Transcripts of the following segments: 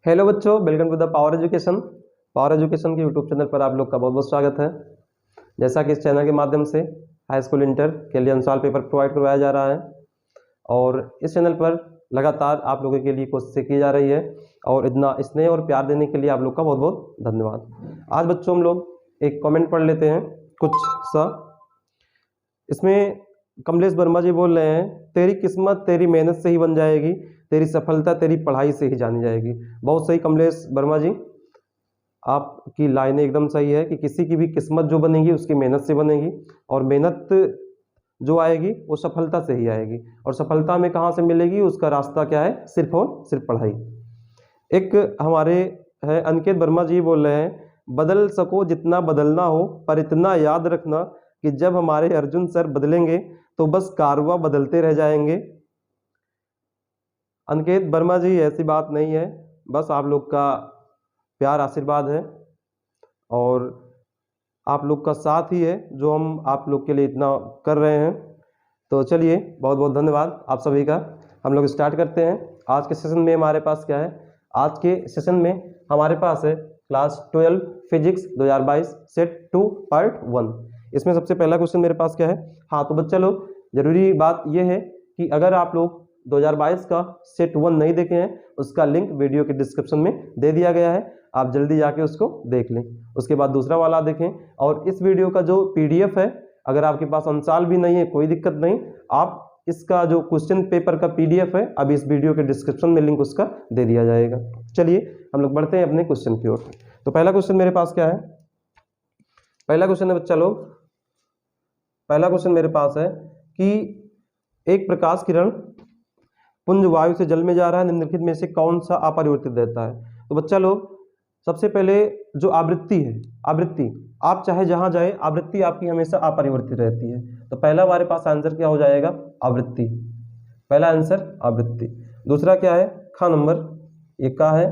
Hello बच्चों, welcome to the power education. Power education के YouTube channel पर आप लोग का बहुत बहुत स्वागत है। जैसा कि इस चैनल के माध्यम से हाई स्कूल इंटर के लिए अनसॉल्व पेपर प्रोवाइड करवाया जा रहा है और इस चैनल पर लगातार आप लोगों के लिए कोशिशें की जा रही है और इतना स्नेह और प्यार देने के लिए आप लोग का बहुत बहुत धन्यवाद। आज बच्चों हम लोग एक कमेंट पढ़ लेते हैं कुछ सा। इसमें कमलेश वर्मा जी बोल रहे हैं, तेरी किस्मत तेरी मेहनत से ही बन जाएगी, तेरी सफलता तेरी पढ़ाई से ही जानी जाएगी। बहुत सही कमलेश वर्मा जी, आपकी लाइनें एकदम सही है कि किसी की भी किस्मत जो बनेगी उसकी मेहनत से बनेगी और मेहनत जो आएगी वो सफलता से ही आएगी और सफलता में कहाँ से मिलेगी, उसका रास्ता क्या है, सिर्फ और सिर्फ पढ़ाई। एक हमारे है अनिकेत वर्मा जी बोल रहे हैं, बदल सको जितना बदलना हो पर इतना याद रखना कि जब हमारे अर्जुन सर बदलेंगे तो बस कारवां बदलते रह जाएंगे। अनिकेत वर्मा जी ऐसी बात नहीं है, बस आप लोग का प्यार आशीर्वाद है और आप लोग का साथ ही है जो हम आप लोग के लिए इतना कर रहे हैं। तो चलिए, बहुत बहुत धन्यवाद आप सभी का। हम लोग स्टार्ट करते हैं। आज के सेशन में हमारे पास क्या है, आज के सेशन में हमारे पास है क्लास 12 फिजिक्स 2022 सेट 2 पार्ट 1। इसमें सबसे पहला क्वेश्चन मेरे पास क्या है। हाँ तो बच्चा लोग, जरूरी बात यह है कि अगर आप लोग 2022 का सेट 1 नहीं देखे हैं, उसका लिंक वीडियो के डिस्क्रिप्शन में दे दिया गया है, आप जल्दी जाके उसको देख लें। उसके बाद दूसरा वाला देखें और इस वीडियो का जो पीडीएफ है, अगर आपके पास अंसाल भी नहीं है कोई दिक्कत नहीं, आप इसका जो क्वेश्चन पेपर का पीडीएफ है अभी इस वीडियो के डिस्क्रिप्शन में लिंक उसका दे दिया जाएगा। चलिए हम लोग बढ़ते हैं अपने क्वेश्चन की ओर। तो पहला क्वेश्चन मेरे पास क्या है, पहला क्वेश्चन है बच्चा लोग, पहला क्वेश्चन मेरे पास है कि एक प्रकाश किरण पुंज वायु से जल में जा रहा है, निम्नलिखित में से कौन सा अपरिवर्तित रहता है। तो बच्चा लोग, सबसे पहले जो आवृत्ति है, आवृत्ति आप चाहे जहां जाए आवृत्ति आपकी हमेशा अपरिवर्तित रहती है। तो पहला हमारे पास आंसर क्या हो जाएगा, आवृत्ति। पहला आंसर आवृत्ति। दूसरा क्या है, ख नंबर, ये का है,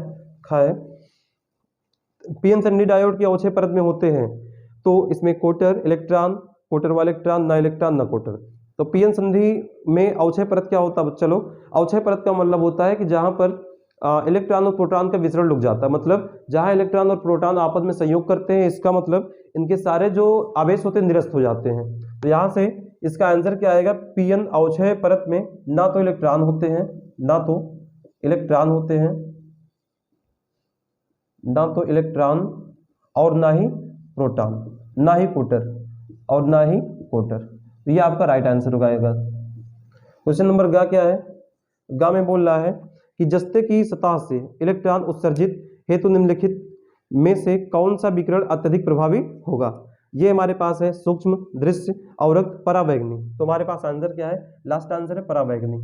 ख है। पीएन संधि डायोड के अवक्षय परत में होते हैं तो इसमें कोटर इलेक्ट्रॉन, कोटर वाला इलेक्ट्रॉन, ना इलेक्ट्रॉन ना कोटर। तो पीएन संधि में अवक्षय परत क्या होता है बच्चा लोग, अवक्षय परत का मतलब होता है कि जहां पर इलेक्ट्रॉन और प्रोटॉन का विसरण रुक जाता है, मतलब जहां इलेक्ट्रॉन और प्रोटॉन आपस में संयोग करते हैं, इसका मतलब इनके सारे जो आवेश होते हैं निरस्त हो जाते हैं। तो यहाँ से इसका आंसर क्या आएगा, पीएन अवक्षय परत में ना तो इलेक्ट्रॉन होते हैं, ना तो इलेक्ट्रॉन होते हैं, ना तो इलेक्ट्रॉन और ना ही प्रोटॉन, ना ही कोटर और ना ही कोटर। तो ये आपका राइट आंसर होगा। क्वेश्चन नंबर गा क्या है, गा में बोल रहा है कि जस्ते की सतह से इलेक्ट्रॉन उत्सर्जित हेतु निम्नलिखित में से कौन सा विकिरण अत्यधिक प्रभावी होगा। ये हमारे पास है सूक्ष्म, दृश्य, अवरक्त, परावैगनी। तो हमारे पास आंसर क्या है, लास्ट आंसर है परावैगनी,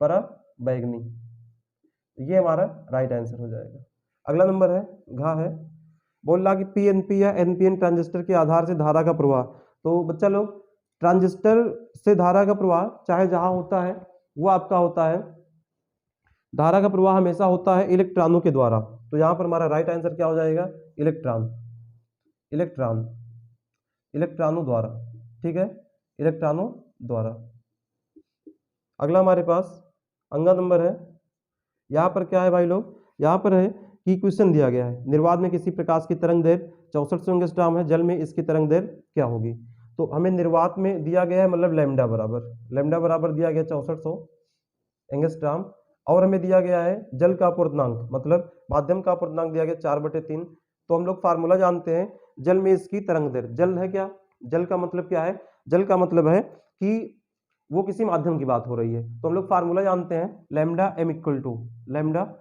परावैगनी। ये हमारा राइट आंसर हो जाएगा। अगला नंबर है घा है, बोल रहा कि पीएनपी या एनपीएन ट्रांजिस्टर के आधार से धारा का प्रवाह। तो बच्चा लोग, ट्रांजिस्टर से धारा का प्रवाह चाहे जहां होता है वो आपका होता है, धारा का प्रवाह हमेशा होता है इलेक्ट्रॉनों के द्वारा। तो यहां पर हमारा राइट आंसर क्या हो जाएगा, इलेक्ट्रॉन, इलेक्ट्रॉन, इलेक्ट्रॉनों द्वारा। ठीक है, इलेक्ट्रॉनों द्वारा। अगला हमारे पास अंगा नंबर है, यहाँ पर क्या है भाई लोग, यहाँ पर है कि क्वेश्चन दिया गया है, निर्वात में किसी प्रकाश की तरंग दैर्घ्य 6400 एंगस्ट्रॉम है, जल में इसकी तरंग दैर्घ्य क्या होगी। तो हमें निर्वात में दिया गया है, मतलब लैम्डा बराबर दिया गया 6400 एंगस्ट्रॉम, और हमें दिया गया है जल का अपूर्णांक, मतलब माध्यम का अपूर्णांक दिया गया 4/3। तो हम लोग फार्मूला जानते हैं, जल में इसकी तरंग दैर्घ्य, जल है क्या, जल का मतलब क्या है, जल का मतलब है कि वो किसी माध्यम की बात हो रही है। तो हम लोग फार्मूला जानते हैं, lambda M equal to lambda,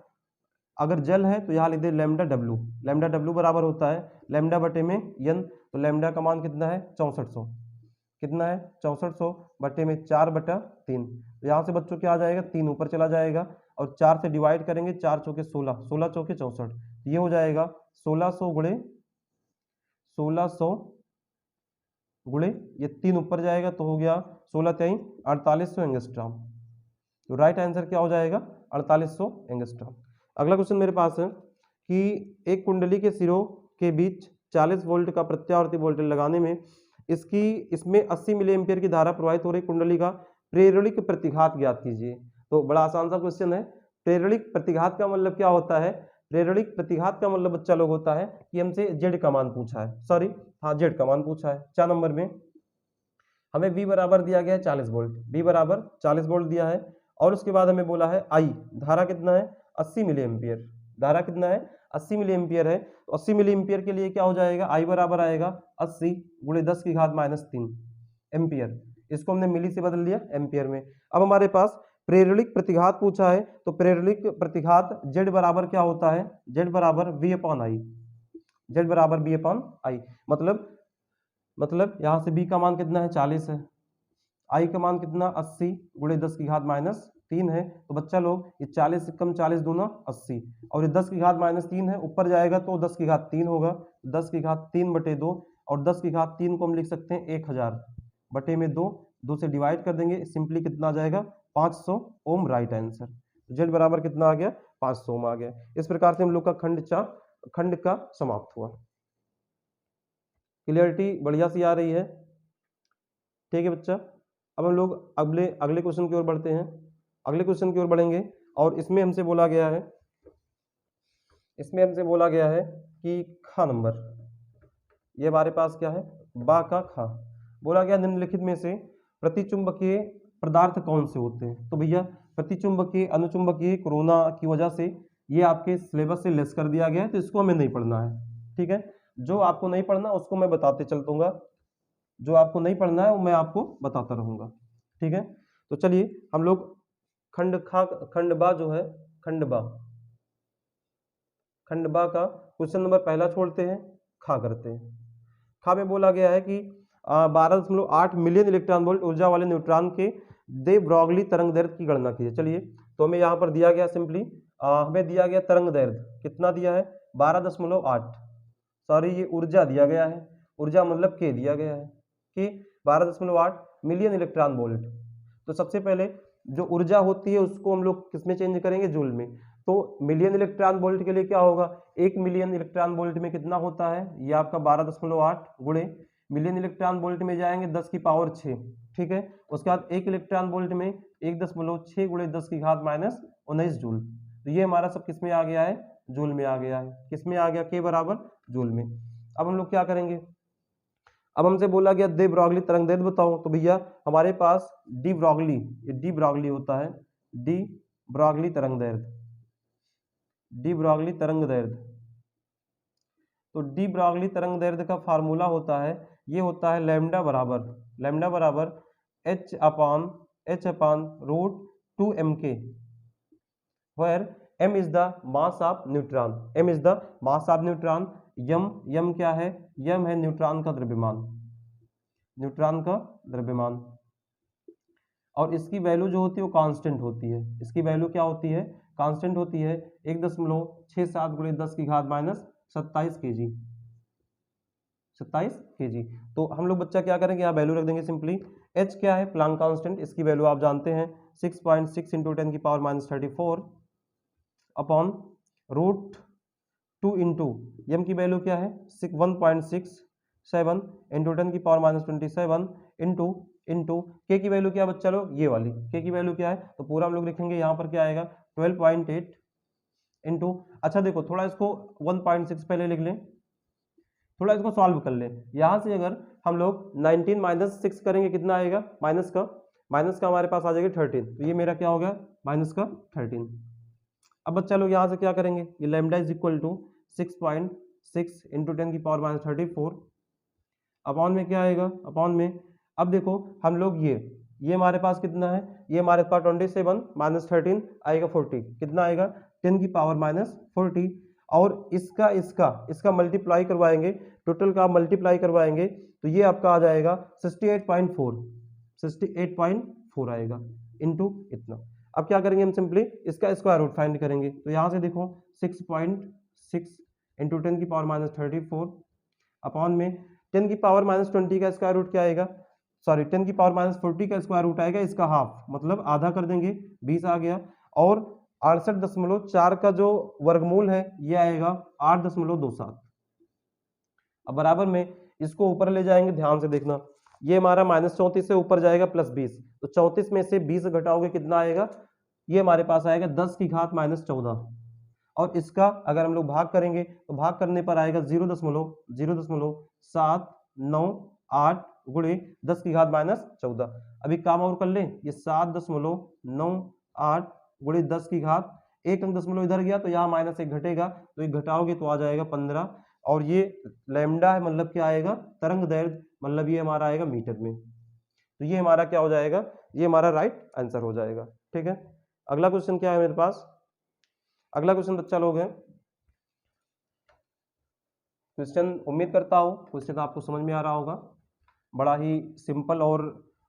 अगर जल है तो यहाँ लिख दे लैम्डा डब्ल्यू, लैम्डा डब्ल्यू बराबर होता है लैम्डा बटे में एन। तो लैम्डा का मान कितना है, 6400, कितना है 6400 बटे में 4/3। तो यहाँ से बच्चों क्या आ जाएगा, 3 ऊपर चला जाएगा और 4 से डिवाइड करेंगे, 4 चौके 16, 16 चौके 64, ये हो जाएगा 1600 गुणे 1600 गुणे ये 3 ऊपर जाएगा तो हो गया 16 3 4800 एंगस्ट्रॉम। तो राइट आंसर क्या हो जाएगा, 4800 एंगस्ट्रॉम। अगला क्वेश्चन मेरे पास है कि एक कुंडली के सिरों के बीच 40 वोल्ट का प्रत्यावर्ती वोल्टेज लगाने में इसमें 80 मिली एम्पियर की धारा प्रवाहित हो रही कुंडली का प्रेरणिक प्रतिघात ज्ञात कीजिए। तो बड़ा आसान सा क्वेश्चन है, प्रेरणिक प्रतिघात का मतलब क्या होता है? प्रेरणिक प्रतिघात का मतलब बच्चा लोग होता है कि हमसे जेड का मान पूछा है, सॉरी हाँ जेड का मान पूछा है। 4 नंबर में हमें V बराबर दिया गया है 40 वोल्ट, V बराबर 40 वोल्ट दिया है और उसके बाद हमें बोला है I धारा कितना है 80 मिली एम्पियर, धारा कितना है 80 मिली एम्पियर है। तो 80 मिली एम्पियर के लिए क्या हो जाएगा, I बराबर आएगा 80 गुणे 10 की घात -3 एम्पियर। इसको हमने मिली से बदल दिया एम्पियर में। अब हमारे पास प्रेरणिक प्रतिघात पूछा है, तो प्रेरणिक प्रतिघात Z बराबर क्या होता है, Z बराबर V अपॉन आई, Z बराबर V अपॉन आई। मतलब यहाँ से B का मान कितना है 40 है, I का मान कितना 80 गुणे 10 की घात -3 है। तो बच्चा लोग ये 40 से कम 40 दूना 80 और ये 10 की घात -3 है, ऊपर जाएगा तो 10 की घात 3 होगा, 10 की घात 3 बटे 2 और 10 की घात 3 को हम लिख सकते हैं 1000 बटे में 2 से डिवाइड कर देंगे, सिंपली कितना आ जाएगा 500 ओम राइट आंसर। जेड बराबर कितना आ गया 500 ओम आ गया। इस प्रकार से हम लोग का खंड का समाप्त हुआ। क्लियरिटी बढ़िया सी आ रही है, ठीक है बच्चा। अब हम लोग अगले क्वेश्चन की ओर बढ़ते हैं, अगले क्वेश्चन की ओर बढ़ेंगे और इसमें हमसे बोला गया है कि खा नंबर, ये हमारे पास क्या है बा का खा। बोला गया निम्नलिखित में से प्रतिचुंबकीय पदार्थ कौन से होते हैं। तो भैया प्रतिचुंबकीय अनुचुंबकीय कोरोना की वजह से ये आपके सिलेबस से लेस कर दिया गया है, तो इसको हमें नहीं पढ़ना है, ठीक है। जो आपको नहीं पढ़ना उसको मैं बताते चलूंगा, जो आपको नहीं पढ़ना है वो मैं आपको बताता रहूंगा, ठीक है। तो चलिए हम लोग खंडबा जो है खंडबा का क्वेश्चन नंबर पहला छोड़ते हैं, खा करते हैं। खा में बोला गया है कि 12.8 मिलियन इलेक्ट्रॉन वोल्ट ऊर्जा वाले न्यूट्रॉन के दे ब्रॉगली तरंग दैर्ध्य की गणना कीजिए। चलिए तो हमें यहाँ पर दिया गया सिंपली हमें दिया गया तरंग दैर्ध्य कितना दिया है 12.8, सॉरी ये ऊर्जा दिया गया है, ऊर्जा मतलब के दिया गया है कि 12.8 मिलियन इलेक्ट्रॉन वोल्ट। तो सबसे पहले जो ऊर्जा होती है उसको हम लोग किसमें चेंज करेंगे, जूल में। तो मिलियन इलेक्ट्रॉन वोल्ट के लिए क्या होगा, 1 मिलियन इलेक्ट्रॉन वोल्ट में कितना होता है, ये आपका 12.8 गुणे मिलियन इलेक्ट्रॉन वोल्ट में जाएंगे 10 की पावर 6, ठीक है। उसके बाद 1 इलेक्ट्रॉन वोल्ट में 1.6 गुणे 10 की घात -19 जूल। तो ये हमारा सब किस में आ गया है, जूल में आ गया है। किस में आ गया, के बराबर जूल में। अब हम लोग क्या करेंगे, अब हमसे बोला गया दे ब्रॉगली तरंग दैर्ध्य बताओ। तो भैया हमारे पास डी ब्रॉगली होता है, डी ब्रॉगली तरंग दैर्ध्य, डी ब्रॉगली तरंग दैर्ध्य। तो डी ब्रॉगली तरंग दैर्ध्य का फार्मूला होता है, ये होता है लैम्डा बराबर h upon root 2mk, where m is the mass of neutron, M क्या है, यम है न्यूट्रॉन का द्रव्यमान, और इसकी वैल्यू जो होती है वो कांस्टेंट होती है। इसकी वैल्यू क्या होती है, कांस्टेंट होती है 1.67 गुणे 10 की घात -27 kg। तो हम लोग बच्चा क्या करेंगे, यहाँ वैल्यू रख देंगे सिंपली। h क्या है, प्लांक कांस्टेंट, इसकी वैल्यू आप जानते हैं 6.6 इंटू 10 की पावर -34 अपॉन रूट 2 इंटू यम की वैल्यू क्या है 1.67 इंटू 10 की पावर -27 इंटू के की वैल्यू क्या बच्चा लोग, ये वाली के की वैल्यू क्या है, तो पूरा हम लोग लिखेंगे यहाँ पर क्या आएगा 12.8 इंटू, अच्छा देखो थोड़ा इसको 1.6 पहले लिख लें, थोड़ा इसको सॉल्व कर लें। यहाँ से अगर हम लोग 19 - 6 करेंगे कितना आएगा, माइनस का हमारे पास आ जाएगा 13, तो ये मेरा क्या हो गया माइनस का 13। अब बच्चा लोग यहाँ से क्या करेंगे, ये lambda is equal to 6.6 into 10 की पावर -34 अपॉन में क्या आएगा, अपॉन में अब देखो हम लोग ये हमारे पास कितना है, ये हमारे पास 27 - 13 आएगा 40, कितना आएगा 10 की पावर -40 और इसका मल्टीप्लाई करवाएंगे, टोटल का मल्टीप्लाई करवाएंगे तो ये आपका आ जाएगा 68.4 आएगा इंटू इतना। अब क्या करेंगे हम सिंपली इसका स्क्वायर रूट फाइंड करेंगे। तो यहाँ से देखो 6.6 इंटू 10 की पावर -34 अपॉन में 10 की पावर -20 का स्क्वायर रूट क्या आएगा, सॉरी 10 की पावर -40 का स्क्वायर रूट आएगा, इसका हाफ मतलब आधा कर देंगे 20 आ गया, और 68.4 का जो वर्गमूल है ये आएगा 8.27। अब बराबर में इसको ऊपर ले जाएंगे, ध्यान से देखना, ये हमारा -34 से ऊपर जाएगा +20, तो 34 में से 20 घटाओगे कितना आएगा ये हमारे पास आएगा 10 की घात -14, और इसका अगर हम लोग भाग करेंगे तो भाग करने पर आएगा 0.0798 गुणे 10 की घात -14। अभी काम और कर लें, ये 7.98 गुणे 10 की घात, एक अंक दशमलव इधर गया तो यहाँ -1 घटेगा, तो ये घटाओगे तो आ जाएगा 15, और ये लैम्डा है, मतलब क्या आएगा, तरंग दैर्घ्य, मतलब ये हमारा आएगा मीटर में। तो ये हमारा क्या हो जाएगा, ये हमारा राइट आंसर हो जाएगा। ठीक है, अगला क्वेश्चन क्या है मेरे पास, अगला क्वेश्चन बच्चा लोग है, क्वेश्चन उम्मीद करता हूँ क्वेश्चन आपको समझ में आ रहा होगा, बड़ा ही सिंपल और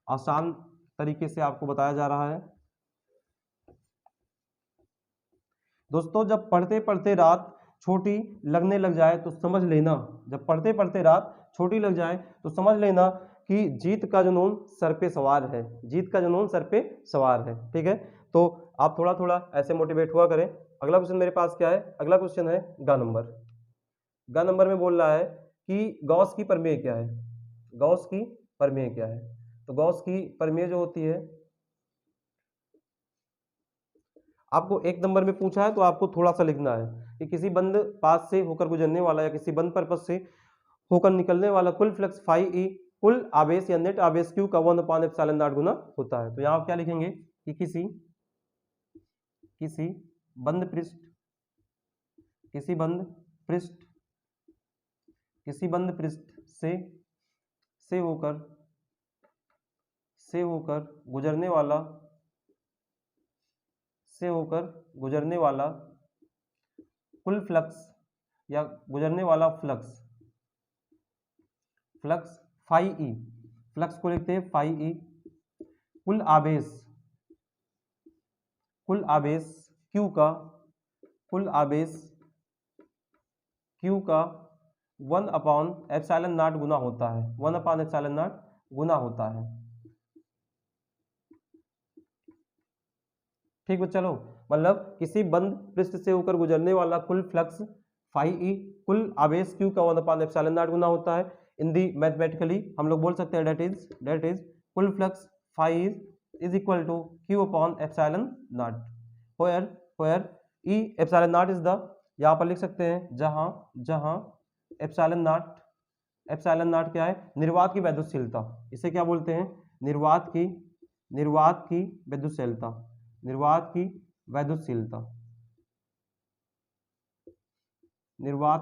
आसान तरीके से आपको बताया जा रहा है। दोस्तों जब पढ़ते पढ़ते रात छोटी लगने लग जाए तो समझ लेना, जब पढ़ते पढ़ते रात छोटी लग जाए तो समझ लेना कि जीत का जुनून सर पे सवार है, जीत का जुनून सर पे सवार है। ठीक है, तो आप थोड़ा थोड़ा ऐसे मोटिवेट हुआ करें। अगला क्वेश्चन मेरे पास क्या है, अगला क्वेश्चन है ग नंबर। ग नंबर में बोल रहा है कि गॉस की प्रमेय क्या है, गॉस की प्रमेय क्या है। तो गॉस की प्रमेय जो होती है, आपको एक नंबर में पूछा है तो आपको थोड़ा सा लिखना है कि किसी बंद पास से होकर गुजरने वाला या किसी बंद पर्पस से होकर निकलने वाला कुल फ्लक्स फाई ई कुल आवेश या नेट आवेश क्यू का 1/ε0 गुना होता है। तो यहाँ आप क्या लिखेंगे कि किसी बंद पृष्ठ किसी बंद पृष्ठ किसी बंद पृष्ठ से होकर गुजरने वाला कुल फ्लक्स या गुजरने वाला फ्लक्स फाई ई, फ्लक्स को लिखते हैं फाई ई, कुल आवेश क्यू का 1/ε0 गुना होता है, 1/ε0 गुना होता है। ठीक बच्चा लोग, मतलब किसी बंद पृष्ठ से होकर गुजरने वाला कुल फ्लक्स फाई ई कुल आवेश क्यू का 1/ε0 गुना होता है। इन दी मैथमेटिकली हम लोग बोल सकते हैं डेट इज कुल flux phi is equal to Q/ε0, where E ε0 is the, यहाँ पर लिख सकते हैं जहां एप्सिलॉन क्या है, निर्वात की वैद्युतशीलता, इसे क्या बोलते हैं, निर्वात की वैद्युतशीलता, निर्वात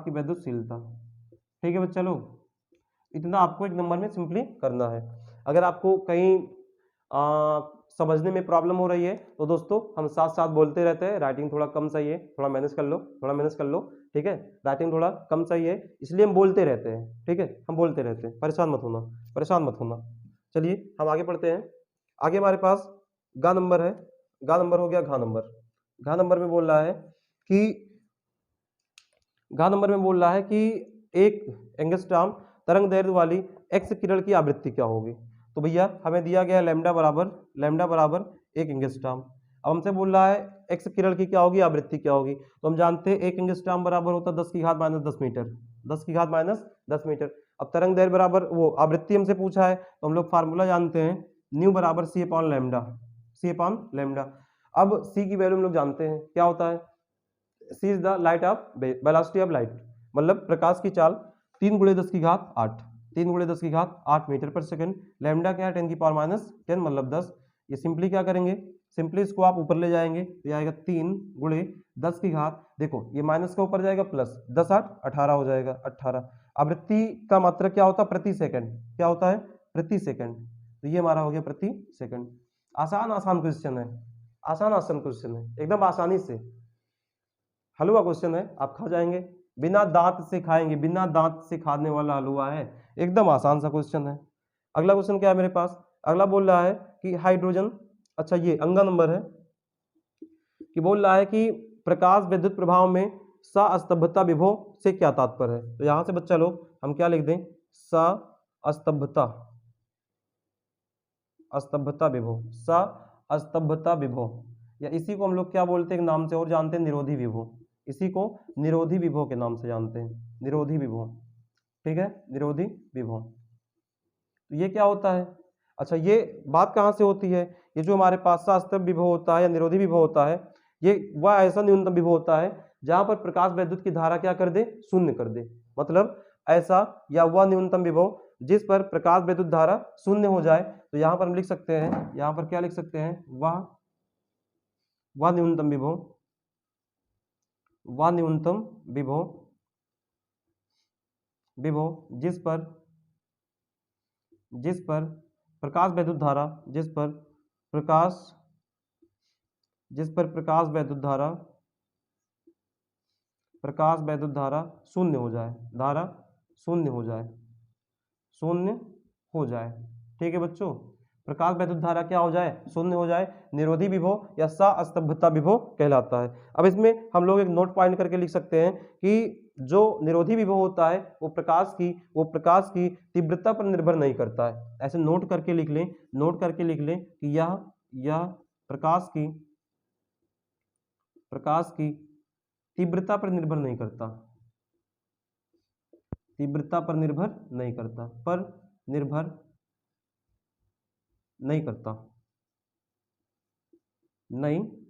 की वैद्युतशीलता। ठीक है बच्चा लोग, इतना आपको एक नंबर में सिंपली करना है। अगर आपको कहीं समझने में प्रॉब्लम हो रही है तो दोस्तों हम साथ साथ बोलते रहते हैं, राइटिंग थोड़ा कम सही है, थोड़ा मैनेज कर लो, ठीक है, राइटिंग थोड़ा कम सही है इसलिए हम बोलते रहते हैं। ठीक है, हम बोलते रहते हैं, परेशान मत होना। चलिए हम आगे पढ़ते हैं। आगे हमारे पास गा नंबर है, गा नंबर हो गया घा नंबर। घा नंबर में बोल रहा है कि एक एंगस्ट्रॉम तरंग दैर्घ्य वाली एक्स किरण की आवृत्ति क्या होगी। तो भैया हमें दिया गया लैम्डा बराबर 1 एंगस्ट्रॉम। अब हमसे बोल रहा है एक्स किरण की क्या होगी, आवृत्ति क्या होगी। तो हम जानते हैं 1 एंगस्ट्रॉम बराबर होता है 10 की घात -10 मीटर, 10 की घात -10 मीटर। अब तरंग दैर्घ्य बराबर वो आवृत्ति हमसे पूछा है तो हम लोग फार्मूला जानते हैं, न्यू बराबर c अपॉन लैम्डा। अब c की वैल्यू हम लोग जानते हैं क्या होता है, c is the light of velocity of light, मतलब प्रकाश की चाल 3 × 10 की घात 8 मीटर पर सेकंड। लैम्डा क्या है 10 की पावर -10 मतलब 10। ये सिंपली क्या करेंगे, सिंपली इसको आप ऊपर ले जाएंगे तो ये आएगा 3 × 10 की घात, देखो ये माइनस का ऊपर जाएगा प्लस, 10 8 18 हो जाएगा 18। आवृत्ति का मात्रक क्या होता है, प्रति सेकंड, क्या होता है, प्रति सेकंड। तो ये हमारा हो गया प्रति सेकंड। आसान क्वेश्चन है, एकदम आसानी से हलवा क्वेश्चन है, आप खा जाएंगे, बिना दांत से खाएंगे, बिना दांत से खाने वाला हलवा है, एकदम आसान सा क्वेश्चन है। अगला क्वेश्चन क्या है मेरे पास, अगला बोल रहा है कि हाइड्रोजन, अच्छा ये अंगा नंबर है, कि बोल रहा है कि प्रकाश विद्युत प्रभाव में सस्तंभता विभव से क्या तात्पर्य है। तो यहां से बच्चा लोग हम क्या लिख दें, सस्तंभता विभव, या इसी को हम लोग क्या बोलते हैं, एक नाम से और जानते हैं, निरोधी विभव। इसी को निरोधी विभव के नाम से जानते हैं, निरोधी विभव। ठीक है, निरोधी विभव। तो ये क्या होता है, अच्छा, ये बात कहाँ से होती है? ये जो हमारे पास सास्तव विभव होता है या निरोधी विभव होता है, ये वह ऐसा न्यूनतम विभव होता है जहां पर प्रकाश वैद्युत की धारा क्या कर दे, शून्य कर दे। मतलब ऐसा या वह न्यूनतम विभव जिस पर प्रकाश वैद्युत धारा शून्य हो जाए। तो यहाँ पर हम लिख सकते हैं, यहाँ पर क्या लिख सकते हैं, वह न्यूनतम विभव, वह न्यूनतम विभव जिस पर प्रकाश वैद्युत धारा, प्रकाश वैद्युत धारा शून्य हो जाए, शून्य हो जाए। ठीक है बच्चों, प्रकाश वैद्युत धारा क्या हो जाए, शून्य हो जाए, निरोधी विभव या सास्तंभता विभव कहलाता है। अब इसमें हम लोग एक नोट पॉइंट करके लिख सकते हैं कि जो निरोधी विभव होता है वो प्रकाश की तीव्रता पर निर्भर नहीं करता है। ऐसे नोट करके लिख लें कि यह प्रकाश की तीव्रता पर निर्भर नहीं करता, नहीं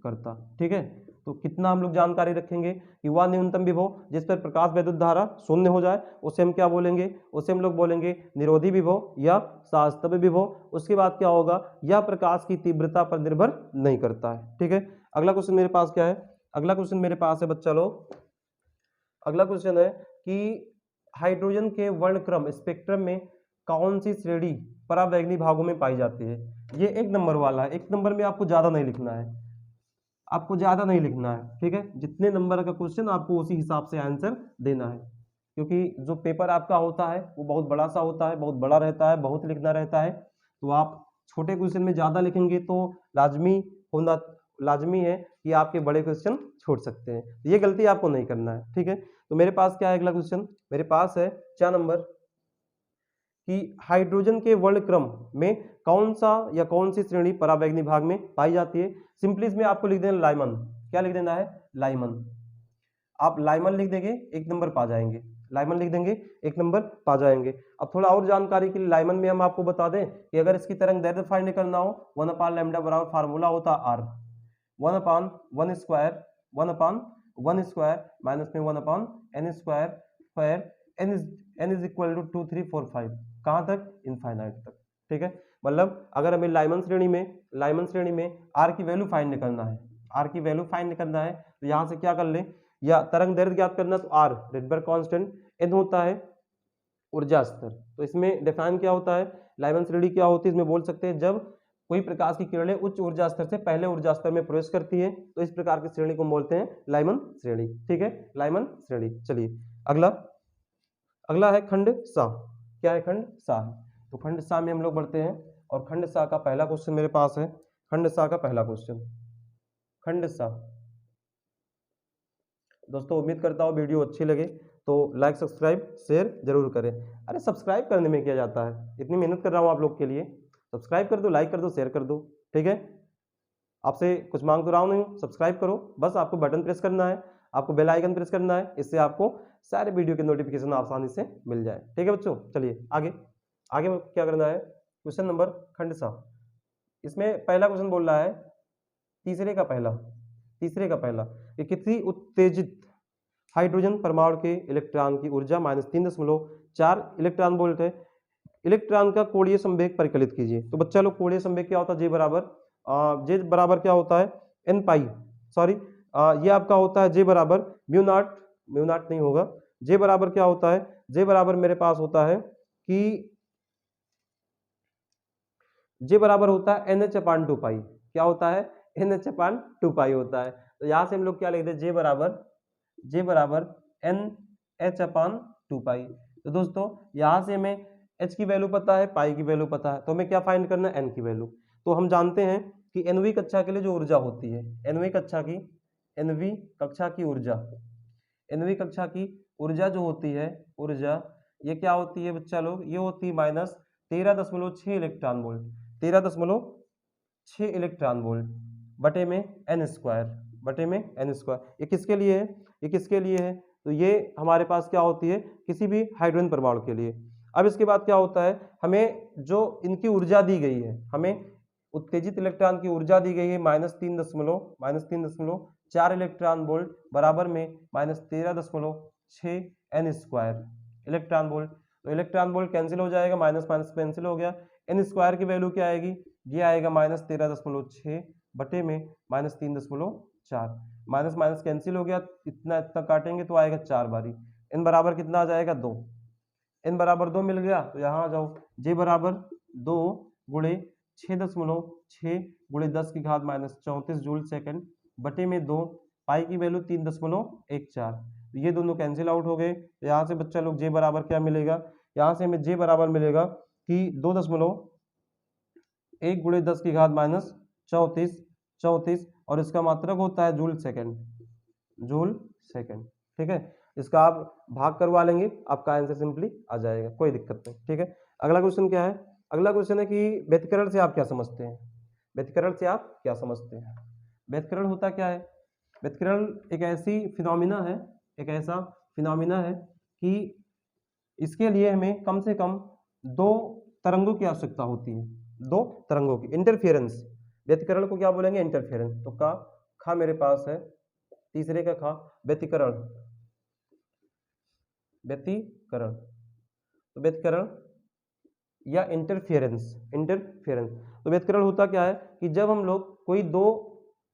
करता। ठीक है, तो कितना हम लोग जानकारी रखेंगे कि वह न्यूनतम विभव जिस पर प्रकाश वैद्युत धारा शून्य हो जाए उसे हम क्या बोलेंगे, उसे हम लोग बोलेंगे निरोधी विभव या सास्तव विभव। उसके बाद क्या होगा, यह प्रकाश की तीव्रता पर निर्भर नहीं करता है। ठीक है, अगला क्वेश्चन मेरे पास क्या है, अगला क्वेश्चन मेरे पास है बच्चा लोग, अगला क्वेश्चन है कि हाइड्रोजन के वर्णक्रम स्पेक्ट्रम में कौन सी श्रेणी परावैंगनी भागों में पाई जाती है। ये 1 नंबर वाला है, 1 नंबर में आपको ज्यादा नहीं लिखना है, ठीक है, जितने नंबर का क्वेश्चन आपको उसी हिसाब से आंसर देना है, क्योंकि जो पेपर आपका होता है वो बहुत बड़ा सा होता है, बहुत बड़ा रहता है, बहुत लिखना रहता है। तो आप छोटे क्वेश्चन में ज्यादा लिखेंगे तो लाजमी है कि आपके बड़े क्वेश्चन छोड़ सकते हैं। ये गलती आपको नहीं करना है। ठीक है, तो मेरे पास क्या है अगला क्वेश्चन, मेरे पास है 4 नंबर कि हाइड्रोजन के वर्णक्रम में कौन सा या कौन सी श्रेणी परावैंगनी भाग में पाई जाती है। सिंपली इसमें आपको लिख देना लाइमन, क्या लिख देना है, लाइमन। आप लाइमन लिख देंगे 1 नंबर पा जाएंगे, लाइमन लिख देंगे 1 नंबर पा जाएंगे। अब थोड़ा और जानकारी के लिए लाइमन में हम आपको बता दें कि अगर इसकी तरंग दैर्ध्य फाइंड करना हो 1/λ बराबर फार्मूला होता R 1/1 स्क्वायर माइनस में 1/n स्क्वायर, फिर n इज इक्वल टू 2 3 4 5, कहां तक, इनफाइनाइट तक। ठीक है, मतलब अगर हमें लाइमन श्रेणी में R की वैल्यू फाइंड करना है, तो यहां से क्या कर ले, या तरंग दैर्ध्य ज्ञात करना तो R रिडबर्ग कांस्टेंट, n होता है ऊर्जा स्तर। तो इसमें डिफाइन क्या होता है, लाइमन श्रेणी क्या होती है, इसमें बोल सकते हैं जब कोई प्रकाश की किरणें उच्च ऊर्जा स्तर से पहले ऊर्जा स्तर में प्रवेश करती है तो इस प्रकार की श्रेणी को बोलते हैं लाइमन श्रेणी। ठीक है, लाइमन श्रेणी। चलिए अगला है खंड सा। क्या है, खंड सा। तो खंड सा में हम लोग बढ़ते हैं और खंड सा का पहला क्वेश्चन मेरे पास है, खंड सा का पहला क्वेश्चन, खंड सा। दोस्तों उम्मीद करता हूँ वीडियो अच्छी लगे तो लाइक सब्सक्राइब शेयर जरूर करें। अरे सब्सक्राइब करने में क्या जाता है, इतनी मेहनत कर रहा हूँ आप लोग के लिए, सब्सक्राइब कर दो, लाइक कर दो, शेयर कर दो। ठीक है, आपसे कुछ मांग तो रहा हूँ नहीं, सब्सक्राइब करो, बस आपको बटन प्रेस करना है, आपको बेल आइकन प्रेस करना है, इससे आपको सारे वीडियो के नोटिफिकेशन आसानी से मिल जाए। ठीक है बच्चों, चलिए आगे क्या करना है, क्वेश्चन नंबर खंड सा। इसमें पहला क्वेश्चन बोल रहा है तीसरे का पहला कि किसी उत्तेजित हाइड्रोजन परमाणु के इलेक्ट्रॉन की ऊर्जा -3.4 इलेक्ट्रॉन वोल्ट है, इलेक्ट्रॉन का कोणीय संवेग परिकलित कीजिए। तो बच्चा लोग कोणीय संवेग क्या होता है, जे बराबर क्या होता है, n पाई, सॉरी ये आपका होता है जे बराबर म्यू नॉट नहीं होगा, जे बराबर क्या होता है, जे बराबर मेरे पास होता है कि जे बराबर होता है NH/2 पाई। क्या होता है, NH/2 पाई होता है। तो यहां से हम लोग क्या लिखते हैं, जे बराबर NH/2 पाई। तो दोस्तों यहां से हमें H की वैल्यू पता है, पाई की वैल्यू पता है, तो हमें क्या फाइंड करना है, N की वैल्यू। तो हम जानते हैं कि nवीं कक्षा के लिए जो ऊर्जा होती है, nवीं कक्षा की ऊर्जा जो होती है, ऊर्जा ये क्या होती है बच्चा लोग, ये होती है -13.6 इलेक्ट्रॉन वोल्ट, 13.6 इलेक्ट्रॉन वोल्ट बटे में n स्क्वायर। ये किसके लिए है, तो ये हमारे पास क्या होती है, किसी भी हाइड्रोजन परमाणु के लिए। अब इसके बाद क्या होता है, हमें जो इनकी ऊर्जा दी गई है, हमें उत्तेजित इलेक्ट्रॉन की ऊर्जा दी गई है -3.4 इलेक्ट्रॉन वोल्ट बराबर में -13.6 n स्क्वायर इलेक्ट्रॉन वोल्ट। तो इलेक्ट्रॉन वोल्ट कैंसिल हो जाएगा, माइनस माइनस कैंसिल हो गया, n स्क्वायर की वैल्यू क्या आएगी, ये आएगा -13.6 बटे में -3.4, माइनस माइनस कैंसिल हो गया, इतना इतना काटेंगे तो आएगा 4 बारी, n बराबर कितना आ जाएगा 2, n बराबर 2 मिल गया तो यहाँ आ जाओ, j बराबर 2 गुणे 6.6 गुणे 10 की घात -34 जूल सेकंड बटे में 2, पाई की वैल्यू 3.14, ये दोनों कैंसिल आउट हो गए। यहाँ से बच्चा लोग j बराबर क्या मिलेगा, यहाँ से हमें j बराबर मिलेगा कि 2.1 गुणे 10 की घात -34 और इसका मात्रक होता है जूल सेकंड। ठीक है, इसका आप भाग करवा लेंगे, आपका आंसर सिंपली आ जाएगा, कोई दिक्कत नहीं। ठीक है, अगला क्वेश्चन क्या है, अगला क्वेश्चन है कि व्यतिकरण से आप क्या समझते हैं, व्यतिकरण से आप क्या समझते हैं। व्यतिकरण होता क्या है, व्यतिकरण एक ऐसी फिनोमिना है, एक ऐसा फिनोमिना है कि इसके लिए हमें कम से कम 2 तरंगों की आवश्यकता होती है, 2 तरंगों की, इंटरफेरेंस। व्यतिकरण को क्या बोलेंगे, इंटरफेरेंस। तो का खा मेरे पास है, तीसरे का खा, व्यतिकरण, व्यतिकरण, तो व्यतिकरण या इंटरफेरेंस, तो व्यतिकरण होता क्या है कि जब हम लोग कोई दो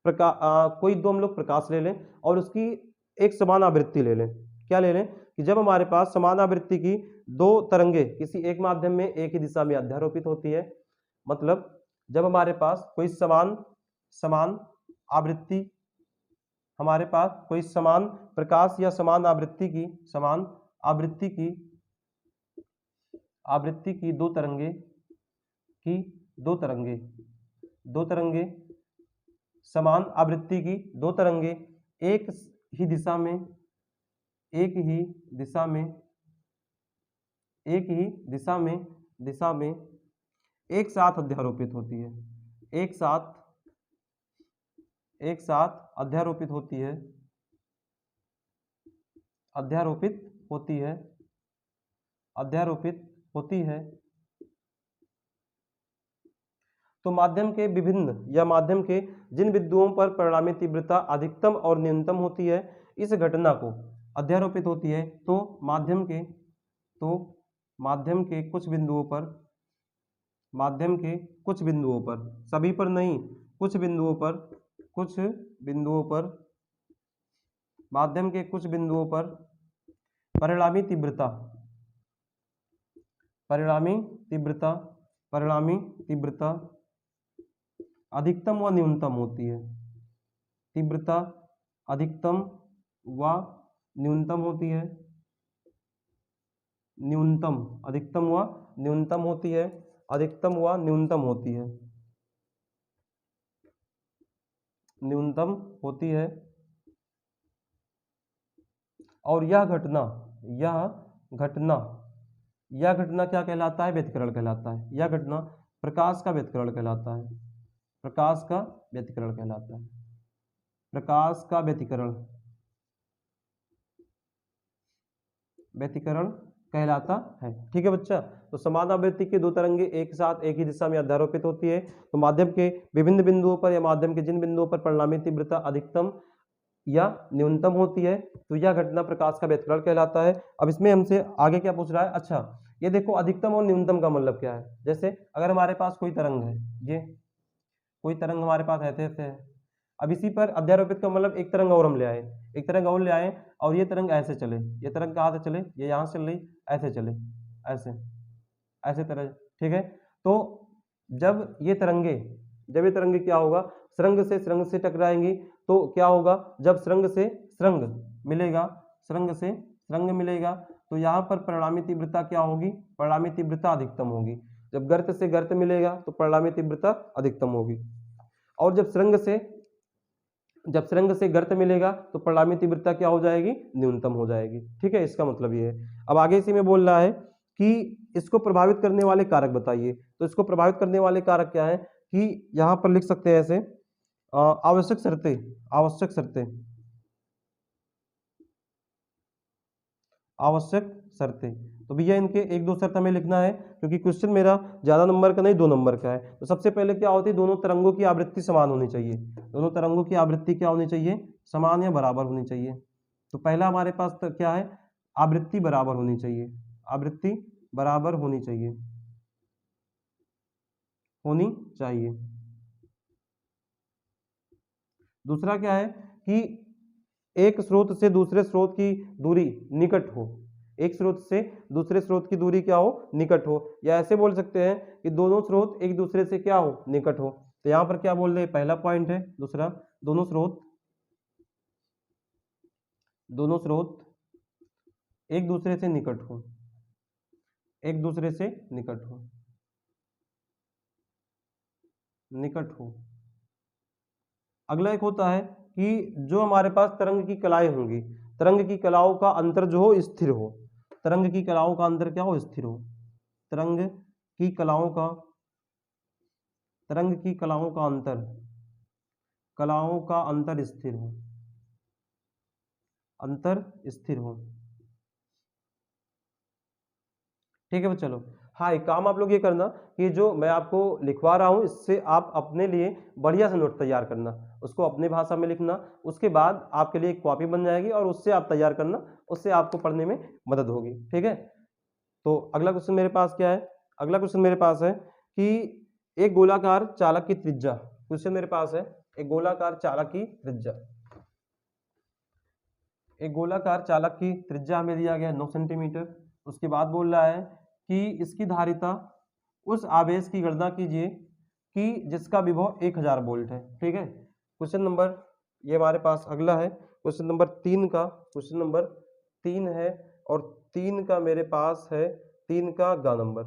हम लोग प्रकाश ले लें और उसकी एक समान आवृत्ति ले लें, क्या ले लें कि जब हमारे पास समान आवृत्ति की 2 तरंगे किसी एक माध्यम में एक ही दिशा में अध्यारोपित होती है, मतलब जब हमारे पास कोई समान आवृत्ति, हमारे पास कोई समान प्रकाश या समान आवृत्ति की दो तरंगे समान आवृत्ति की 2 तरंगे एक ही दिशा में एक साथ अध्यारोपित होती है, एक साथ अध्यारोपित होती है तो माध्यम के विभिन्न या माध्यम के जिन बिंदुओं पर परिणामी तीव्रता अधिकतम और न्यूनतम होती है, इस घटना को अध्यारोपित होती है तो माध्यम के कुछ बिंदुओं पर, सभी पर नहीं, कुछ बिंदुओं पर माध्यम के कुछ बिंदुओं पर परिणामी तीव्रता अधिकतम व न्यूनतम होती है, तीव्रता अधिकतम व न्यूनतम होती है, अधिकतम व न्यूनतम होती है और यह घटना क्या कहलाता है, व्यतिकरण कहलाता है। यह घटना प्रकाश का व्यतिकरण कहलाता है, प्रकाश का व्यतिकरण कहलाता है। ठीक है बच्चा, तो समान आवृत्ति की 2 तरंगे एक साथ एक ही दिशा में अध्यारोपित होती है तो माध्यम के विभिन्न बिंदुओं पर या माध्यम के जिन बिंदुओं पर परिणामी तीव्रता अधिकतम या न्यूनतम होती है तो यह घटना प्रकाश का व्यतिकरण कहलाता है। अब इसमें हमसे आगे क्या पूछ रहा है, अच्छा ये देखो अधिकतम और न्यूनतम का मतलब क्या है, जैसे अगर हमारे पास कोई तरंग है, ये कोई तरंग हमारे पास ऐसे है, अब इसी पर अध्यारोपित का मतलब एक तरंग और हम ले आए, और ये तरंग ऐसे चले, ये तरंग कहाँ से चले, ये यहाँ से चल रही, ऐसे चले, ऐसे तरह। ठीक है, तो जब ये तरंगे क्या होगा, श्रृंग से टकराएंगी तो क्या होगा, जब श्रृंग से श्रृंग मिलेगा तो यहाँ पर परिणामी तीव्रता क्या होगी, परिणामी तीव्रता अधिकतम होगी। जब गर्त से गर्त मिलेगा तो परिणामी तीव्रता अधिकतम होगी, और जब श्रृंग से गर्त मिलेगा तो परिणामी तीव्रता क्या हो जाएगी, न्यूनतम हो जाएगी। ठीक है, इसका मतलब ये है। अब आगे इसी में बोल रहा है कि इसको प्रभावित करने वाले कारक बताइए, तो इसको प्रभावित करने वाले कारक क्या है कि यहाँ पर लिख सकते हैं ऐसे, आवश्यक शर्तें तो भैया इनके एक दो शर्त हमें लिखना है, क्योंकि क्वेश्चन मेरा ज़्यादा नंबर का नहीं 2 नंबर का है। तो सबसे पहले क्या होती है, दोनों तरंगों की आवृत्ति समान होनी चाहिए। दोनों तरंगों की आवृत्ति क्या होनी चाहिए, समान या बराबर होनी चाहिए। तो पहला हमारे पास क्या है, आवृत्ति बराबर होनी चाहिए, आवृत्ति बराबर होनी चाहिए, होनी चाहिए। दूसरा क्या है कि एक स्रोत से दूसरे स्रोत की दूरी निकट हो, एक स्रोत से दूसरे स्रोत की दूरी क्या हो, निकट हो, या ऐसे बोल सकते हैं कि दोनों स्रोत एक दूसरे से क्या हो, निकट हो। तो यहां पर क्या बोल रहे हैं, पहला पॉइंट है। दूसरा, दोनों स्रोत एक दूसरे से निकट हो, एक दूसरे से निकट हो, निकट हो। अगला एक होता है कि जो हमारे पास तरंग की कलाएं होंगी, तरंग की कलाओं का अंतर जो हो स्थिर हो, तरंग की कलाओं का अंतर क्या हो, स्थिर हो। तरंग की कलाओं का, तरंग की कलाओं का अंतर, कलाओं का अंतर स्थिर हो, अंतर स्थिर हो। ठीक है, चलो। हाँ, एक काम आप लोग ये करना कि जो मैं आपको लिखवा रहा हूँ इससे आप अपने लिए बढ़िया से नोट तैयार करना, उसको अपनी भाषा में लिखना, उसके बाद आपके लिए एक कॉपी बन जाएगी और उससे आप तैयार करना, उससे आपको पढ़ने में मदद होगी। ठीक है, तो अगला क्वेश्चन मेरे पास क्या है, अगला क्वेश्चन मेरे पास है कि एक गोलाकार चालक की त्रिज्या, क्वेश्चन मेरे पास है एक गोलाकार चालक की त्रिज्या, एक गोलाकार चालक की त्रिज्या हमें दिया गया 9 सेंटीमीटर। उसके बाद बोल रहा है कि इसकी धारिता, उस आवेश की गणना कीजिए कि जिसका विभव 1000 वोल्ट है। ठीक है, क्वेश्चन नंबर ये हमारे पास अगला है, क्वेश्चन नंबर 3 का, क्वेश्चन नंबर 3 है और 3 का मेरे पास है 3 का ग नंबर।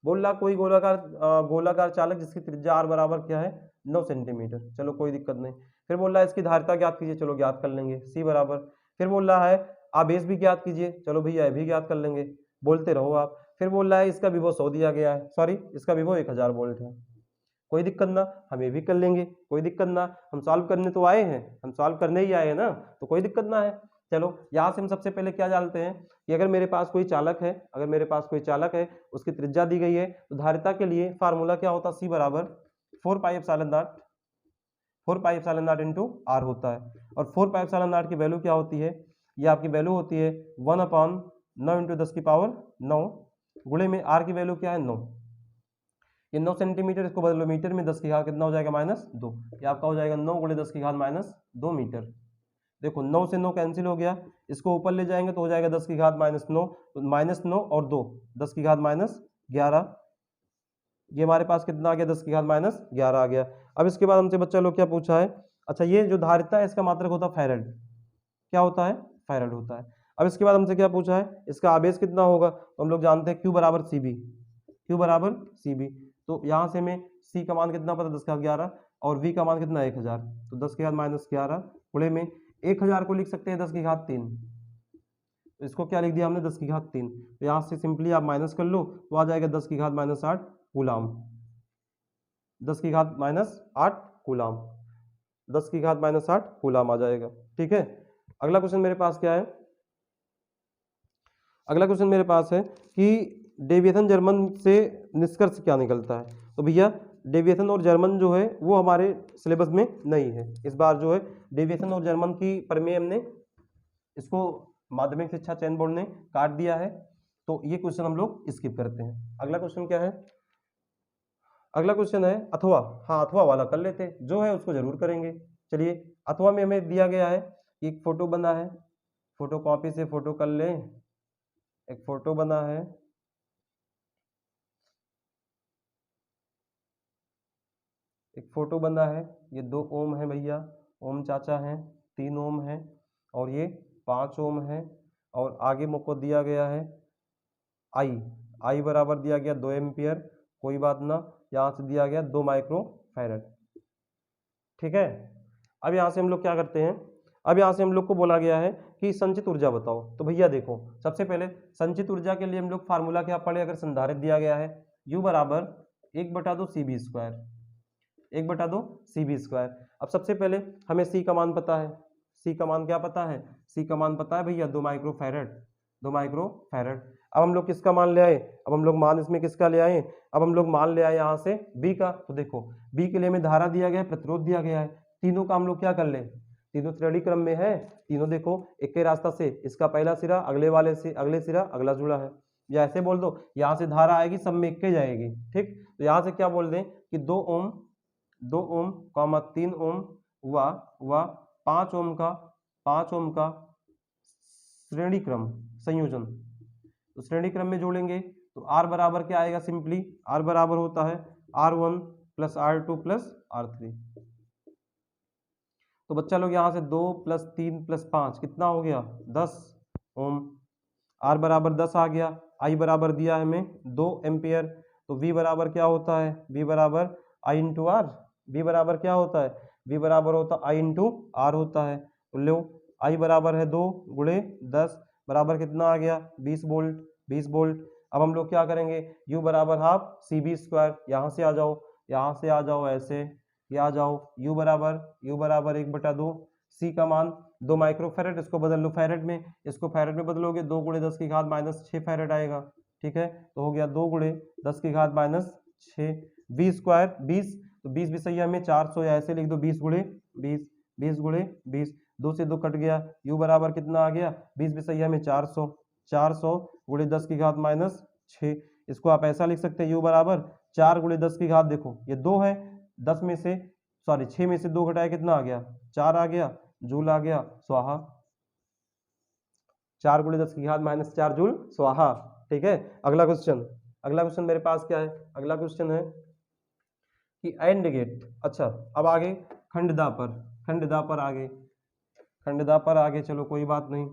बोल रहा कोई गोलाकार चालक जिसकी त्रिज्या आर बराबर क्या है, 9 सेंटीमीटर। चलो कोई दिक्कत नहीं। फिर बोल रहा है इसकी धारिता ज्ञात कीजिए, चलो ज्ञात कर लेंगे, सी बराबर। फिर बोल रहा है आवेश भी ज्ञात कीजिए, चलो भैया भी ज्ञात कर लेंगे, बोलते रहो आप। फिर बोल रहा है इसका विभव 100 दिया गया है, सॉरी इसका विभव 1000 वोल्ट है, कोई दिक्कत ना, हम ये भी कर लेंगे, कोई दिक्कत ना, हम सॉल्व करने तो आए हैं, हम सॉल्व करने ही आए हैं ना, तो कोई दिक्कत ना है। चलो यहाँ से हम सबसे पहले क्या जानते हैं कि अगर मेरे पास कोई चालक है, अगर मेरे पास कोई चालक है, उसकी त्रिज्या दी गई है, तो धारिता के लिए फार्मूला क्या होता है, सी बराबर 4 pi epsilon naught, 4 pi epsilon naught into R होता है। और 4 पाई एप्सिलॉन नॉट की वैल्यू क्या होती है, ये आपकी वैल्यू होती है 1/9 इंटू 10 की पावर 9, गुणे में आर की वैल्यू क्या है 9, ये 9 सेंटीमीटर, इसको बदलो मीटर में, 10 की घात कितना हो जाएगा -2, ये आपका हो जाएगा 9 गुणे 10 की घात -2 मीटर। देखो 9 से 9 कैंसिल हो गया, इसको ऊपर ले जाएंगे तो हो जाएगा 10 की घात -9, तो -9 और 2 10 की घात -11, ये हमारे पास कितना आ गया, 10 की घात -11 आ गया। अब इसके बाद हमसे बच्चा लोग क्या पूछा है, अच्छा ये जो धारिता है इसका मात्रक होता है फैराड, क्या होता है, फैराड होता है। अब इसके बाद हमसे क्या पूछा है, इसका आवेश कितना होगा, तो हम लोग जानते हैं Q बराबर CB, Q बराबर CB। तो यहाँ से हमें C का मान कितना पता, 10 की घात 11, और V का मान कितना 1000, तो 10 की घात -11 गुणे में 1000 को लिख सकते हैं 10 की घात 3, तो इसको क्या लिख दिया हमने 10 की घात 3, तो यहाँ से सिंपली आप माइनस कर लो तो आ जाएगा 10 की घात -8 कूलाम, 10 की घात -8 कूलाम, 10 की घात -8 कूलाम आ जाएगा। ठीक है, अगला क्वेश्चन मेरे पास क्या है, अगला क्वेश्चन मेरे पास है कि डेविएशन जर्मन से निष्कर्ष क्या निकलता है। तो भैया डेविएशन और जर्मन जो है वो हमारे सिलेबस में नहीं है, इस बार जो है डेविएशन और जर्मन की प्रमेय हमने इसको माध्यमिक शिक्षा चयन बोर्ड ने काट दिया है, तो ये क्वेश्चन हम लोग स्किप करते हैं। अगला क्वेश्चन क्या है, अगला क्वेश्चन है अथवा, हाँ अथवा वाला कर लेते हैं, जो है उसको जरूर करेंगे। चलिए अथवा में हमें दिया गया है कि एक फोटो बना है, फोटो कॉपी से फोटो कर लें, एक फोटो बना है, एक फोटो बना है, ये 2 ओम है भैया, ओम चाचा हैं, 3 ओम है और ये 5 ओम है, और आगे मुझको दिया गया है आई बराबर दिया गया 2 एम्पियर, कोई बात ना, यहाँ से दिया गया 2 माइक्रो फैरड। ठीक है, अब यहाँ से हम लोग क्या करते हैं, अब यहाँ से हम लोग को बोला गया है कि संचित ऊर्जा बताओ। तो भैया देखो सबसे पहले संचित ऊर्जा के लिए हम लोग फार्मूला क्या पढ़े, अगर संधारित्र दिया गया है U बराबर 1/2 CB स्क्वायर, 1/2 CB स्क्वायर। अब सबसे पहले हमें C का मान पता है, C का मान क्या पता है, C का मान पता है भैया 2 माइक्रो फैरड, 2 माइक्रो फैरड। अब हम लोग किसका मान ले आए, अब हम लोग मान इसमें किसका ले आए, अब हम लोग मान ले आए यहाँ से बी का। तो देखो बी के लिए हमें धारा दिया गया है, प्रतिरोध दिया गया है, तीनों का हम लोग क्या कर ले, तीनों श्रेणी क्रम में है, तीनों देखो एक ही रास्ता से, इसका पहला सिरा अगले वाले से अगले सिरा अगला जुड़ा है, या ऐसे बोल दो यहाँ से धारा आएगी सब में एक के जाएगी। ठीक, तो यहाँ से क्या बोल दें कि 2 ओम 3 ओम व 5 ओम का श्रेणी क्रम संयोजन, तो श्रेणी क्रम में जोड़ेंगे तो आर बराबर क्या आएगा, सिंपली आर बराबर होता है R1 + R2 + R3। तो बच्चा लोग यहाँ से 2 + 3 + 5 कितना हो गया 10 ओम, आर बराबर 10 आ गया, आई बराबर दिया है हमें 2 एम्पियर, तो वी बराबर क्या होता है, वी बराबर आई इंटू आर, वी बराबर क्या होता है, वी बराबर होता है आई इंटू आर होता है। तो लो आई बराबर है 2 × 10 बराबर कितना आ गया 20 वोल्ट, 20 वोल्ट। अब हम लोग क्या करेंगे, U बराबर हाफ CB², यहाँ से आ जाओ, यहाँ से आ जाओ, ऐसे ये आ जाओ, U बराबर 1/2, C का मान 2 माइक्रोफैरड, इसको बदल लो फैरड में, इसको फैरड में बदलोगे 2 × 10 की घात -6 फैरड आएगा। ठीक है, तो हो गया 2 × 10 की घात -6, V² 20, तो 20 भी सही है हमें 400, या ऐसे लिख दो 20 × 20, 20 × 20, 2 से 2 कट गया, U बराबर कितना आ गया 20 भी सही है हमें 400, 400 × 10 की घात -6, इसको आप ऐसा लिख सकते हैं U बराबर 4 × 10 की घात, देखो ये 2 है, 10 में से 6 में से 2 घटाया कितना आ गया 4 आ गया, जूल आ गया स्वाहा, 4 × 10 की घात -4 जूल स्वाहा। ठीक है, अगला क्वेश्चन मेरे पास क्या है, अगला क्वेश्चन है कि एंड गेट। अच्छा अब आगे खंडदा पर आगे चलो कोई बात नहीं,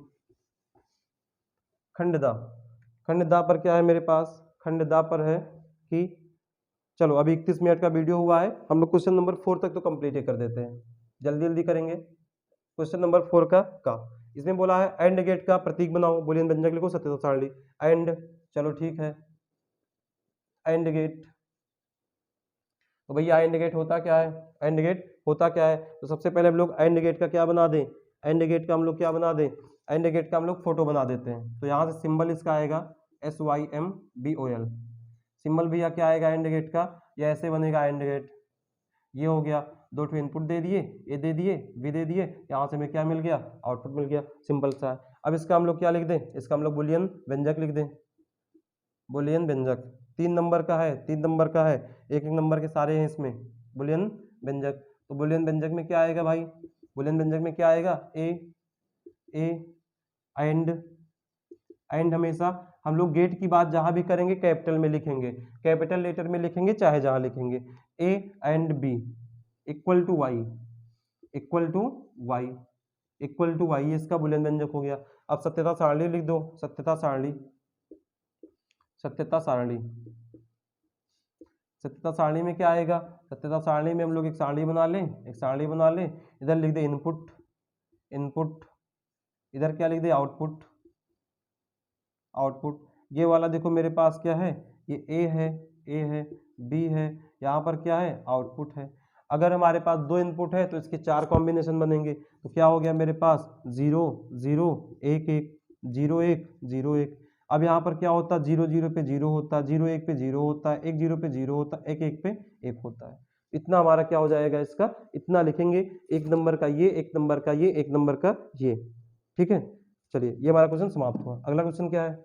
खंडदा पर क्या है मेरे पास, खंडदा पर है कि चलो अभी 31 मिनट का वीडियो हुआ है, हम लोग क्वेश्चन नंबर 4 तक तो कंप्लीट कर देते हैं, जल्दी जल्दी करेंगे। क्वेश्चन नंबर 4 का इसमें बोला है एंड गेट का प्रतीक बनाओ, बूलियन व्यंजक लिखो सत्य सारणी एंड, चलो ठीक है एंड गेट। तो भैया एंड गेट होता क्या है, एंड गेट होता क्या है, तो सबसे पहले हम लोग एंड गेट का क्या बना दें, एंड गेट का हम लोग क्या बना दें, एंड गेट का हम लोग फोटो बना देते हैं। तो यहाँ से सिंबल इसका आएगा SYMBOL, सिंबल भैया क्या आएगा एंड गेट का, या ऐसे बनेगा एंड गेट, ये हो गया 2 ठो इनपुट दे दिए, ए दे दिए, बी दे दिए, यहाँ से हमें क्या मिल गया आउटपुट मिल गया, सिंपल सा है। अब इसका हम लोग क्या लिख दें, इसका हम लोग बुलियन व्यंजक लिख दें, बुलियन व्यंजक 3 नंबर का है, 3 नंबर का है, एक नंबर के सारे हैं इसमें बुलियन व्यंजक। तो बुलियन व्यंजक में क्या आएगा भाई, बुलियन व्यंजक में क्या आएगा ए एंड हमेशा हम लोग गेट की बात जहां भी करेंगे कैपिटल में लिखेंगे, कैपिटल लेटर में लिखेंगे चाहे जहां लिखेंगे, A and B equal to Y, equal to Y, equal to Y, इसका बुलियन व्यंजक हो गया। अब सत्यता सारणी लिख दो, सत्यता सारणी, सत्यता सारणी, सत्यता सारणी में क्या आएगा, सत्यता सारणी में हम लोग एक सारणी बना लें, एक सारणी बना लें, इधर लिख दे इनपुट, इनपुट, इधर क्या लिख दे आउटपुट, आउटपुट। ये वाला देखो मेरे पास क्या है, ये ए है बी है, यहाँ पर क्या है आउटपुट है। अगर हमारे पास 2 इनपुट है तो इसके 4 कॉम्बिनेशन बनेंगे, तो क्या हो गया मेरे पास 0 0 1 1 0 1 0 1। अब यहाँ पर क्या होता है 0 0 पे 0 होता है, 0 1 पे 0 होता है, 1 0 पे 0 होता है, 1 1 पे 1 होता है। इतना हमारा क्या हो जाएगा इसका, इतना लिखेंगे, 1 नंबर का ये, 1 नंबर का ये, 1 नंबर का ये। ठीक है, चलिए ये हमारा क्वेश्चन समाप्त हुआ। अगला क्वेश्चन क्या है,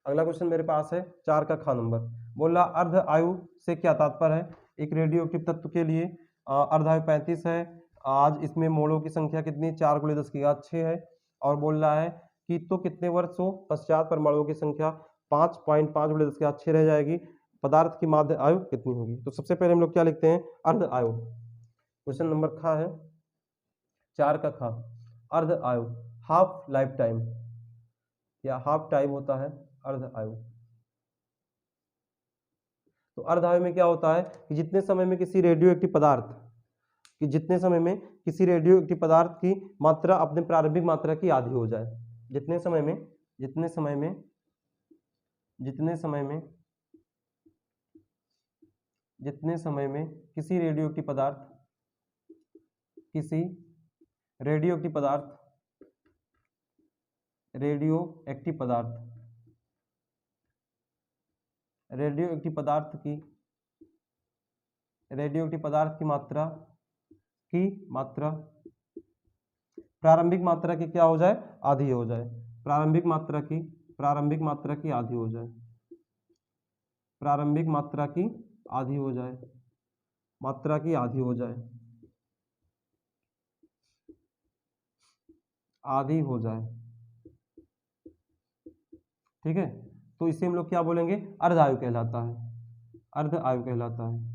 अगला क्वेश्चन मेरे पास है 4 का ख नंबर, बोला अर्ध आयु से क्या तात्पर्य है, एक रेडियो एक्टिव तत्व के लिए अर्ध आयु 35 है, आज इसमें मोड़ों की संख्या कितनी 4 × 10 की घात 6 है, और बोल रहा है कि तो कितने वर्षों पश्चात परमाणुओं की संख्या 5.5 × 10 की घात 6 रह जाएगी, पदार्थ की माध्य आयु कितनी होगी। तो सबसे पहले हम लोग क्या लिखते हैं अर्ध आयु, क्वेश्चन नंबर ख है 4 का ख, अर्ध आयु हाफ लाइफ टाइम या हाफ टाइम होता है अर्ध आयु। तो अर्ध आयु में क्या होता है कि जितने समय में किसी रेडियो एक्टिव पदार्थ कि जितने समय में किसी रेडियो एक्टिव पदार्थ की मात्रा अपने प्रारंभिक मात्रा की आधी हो जाए, जितने समय में जितने समय में जितने समय में जितने समय में किसी रेडियो एक्टिव पदार्थ किसी रेडियो एक्टिव पदार्थ रेडियो एक्टिव पदार्थ रेडियो एक्टिव पदार्थ की मात्रा प्रारंभिक मात्रा की क्या हो जाए, आधी हो जाए। प्रारंभिक मात्रा की आधी हो जाए। प्रारंभिक मात्रा की आधी हो जाए। आधी हो जाए। ठीक है, तो इसे हम लोग क्या बोलेंगे, अर्ध आयु कहलाता है। अर्ध आयु कहलाता है।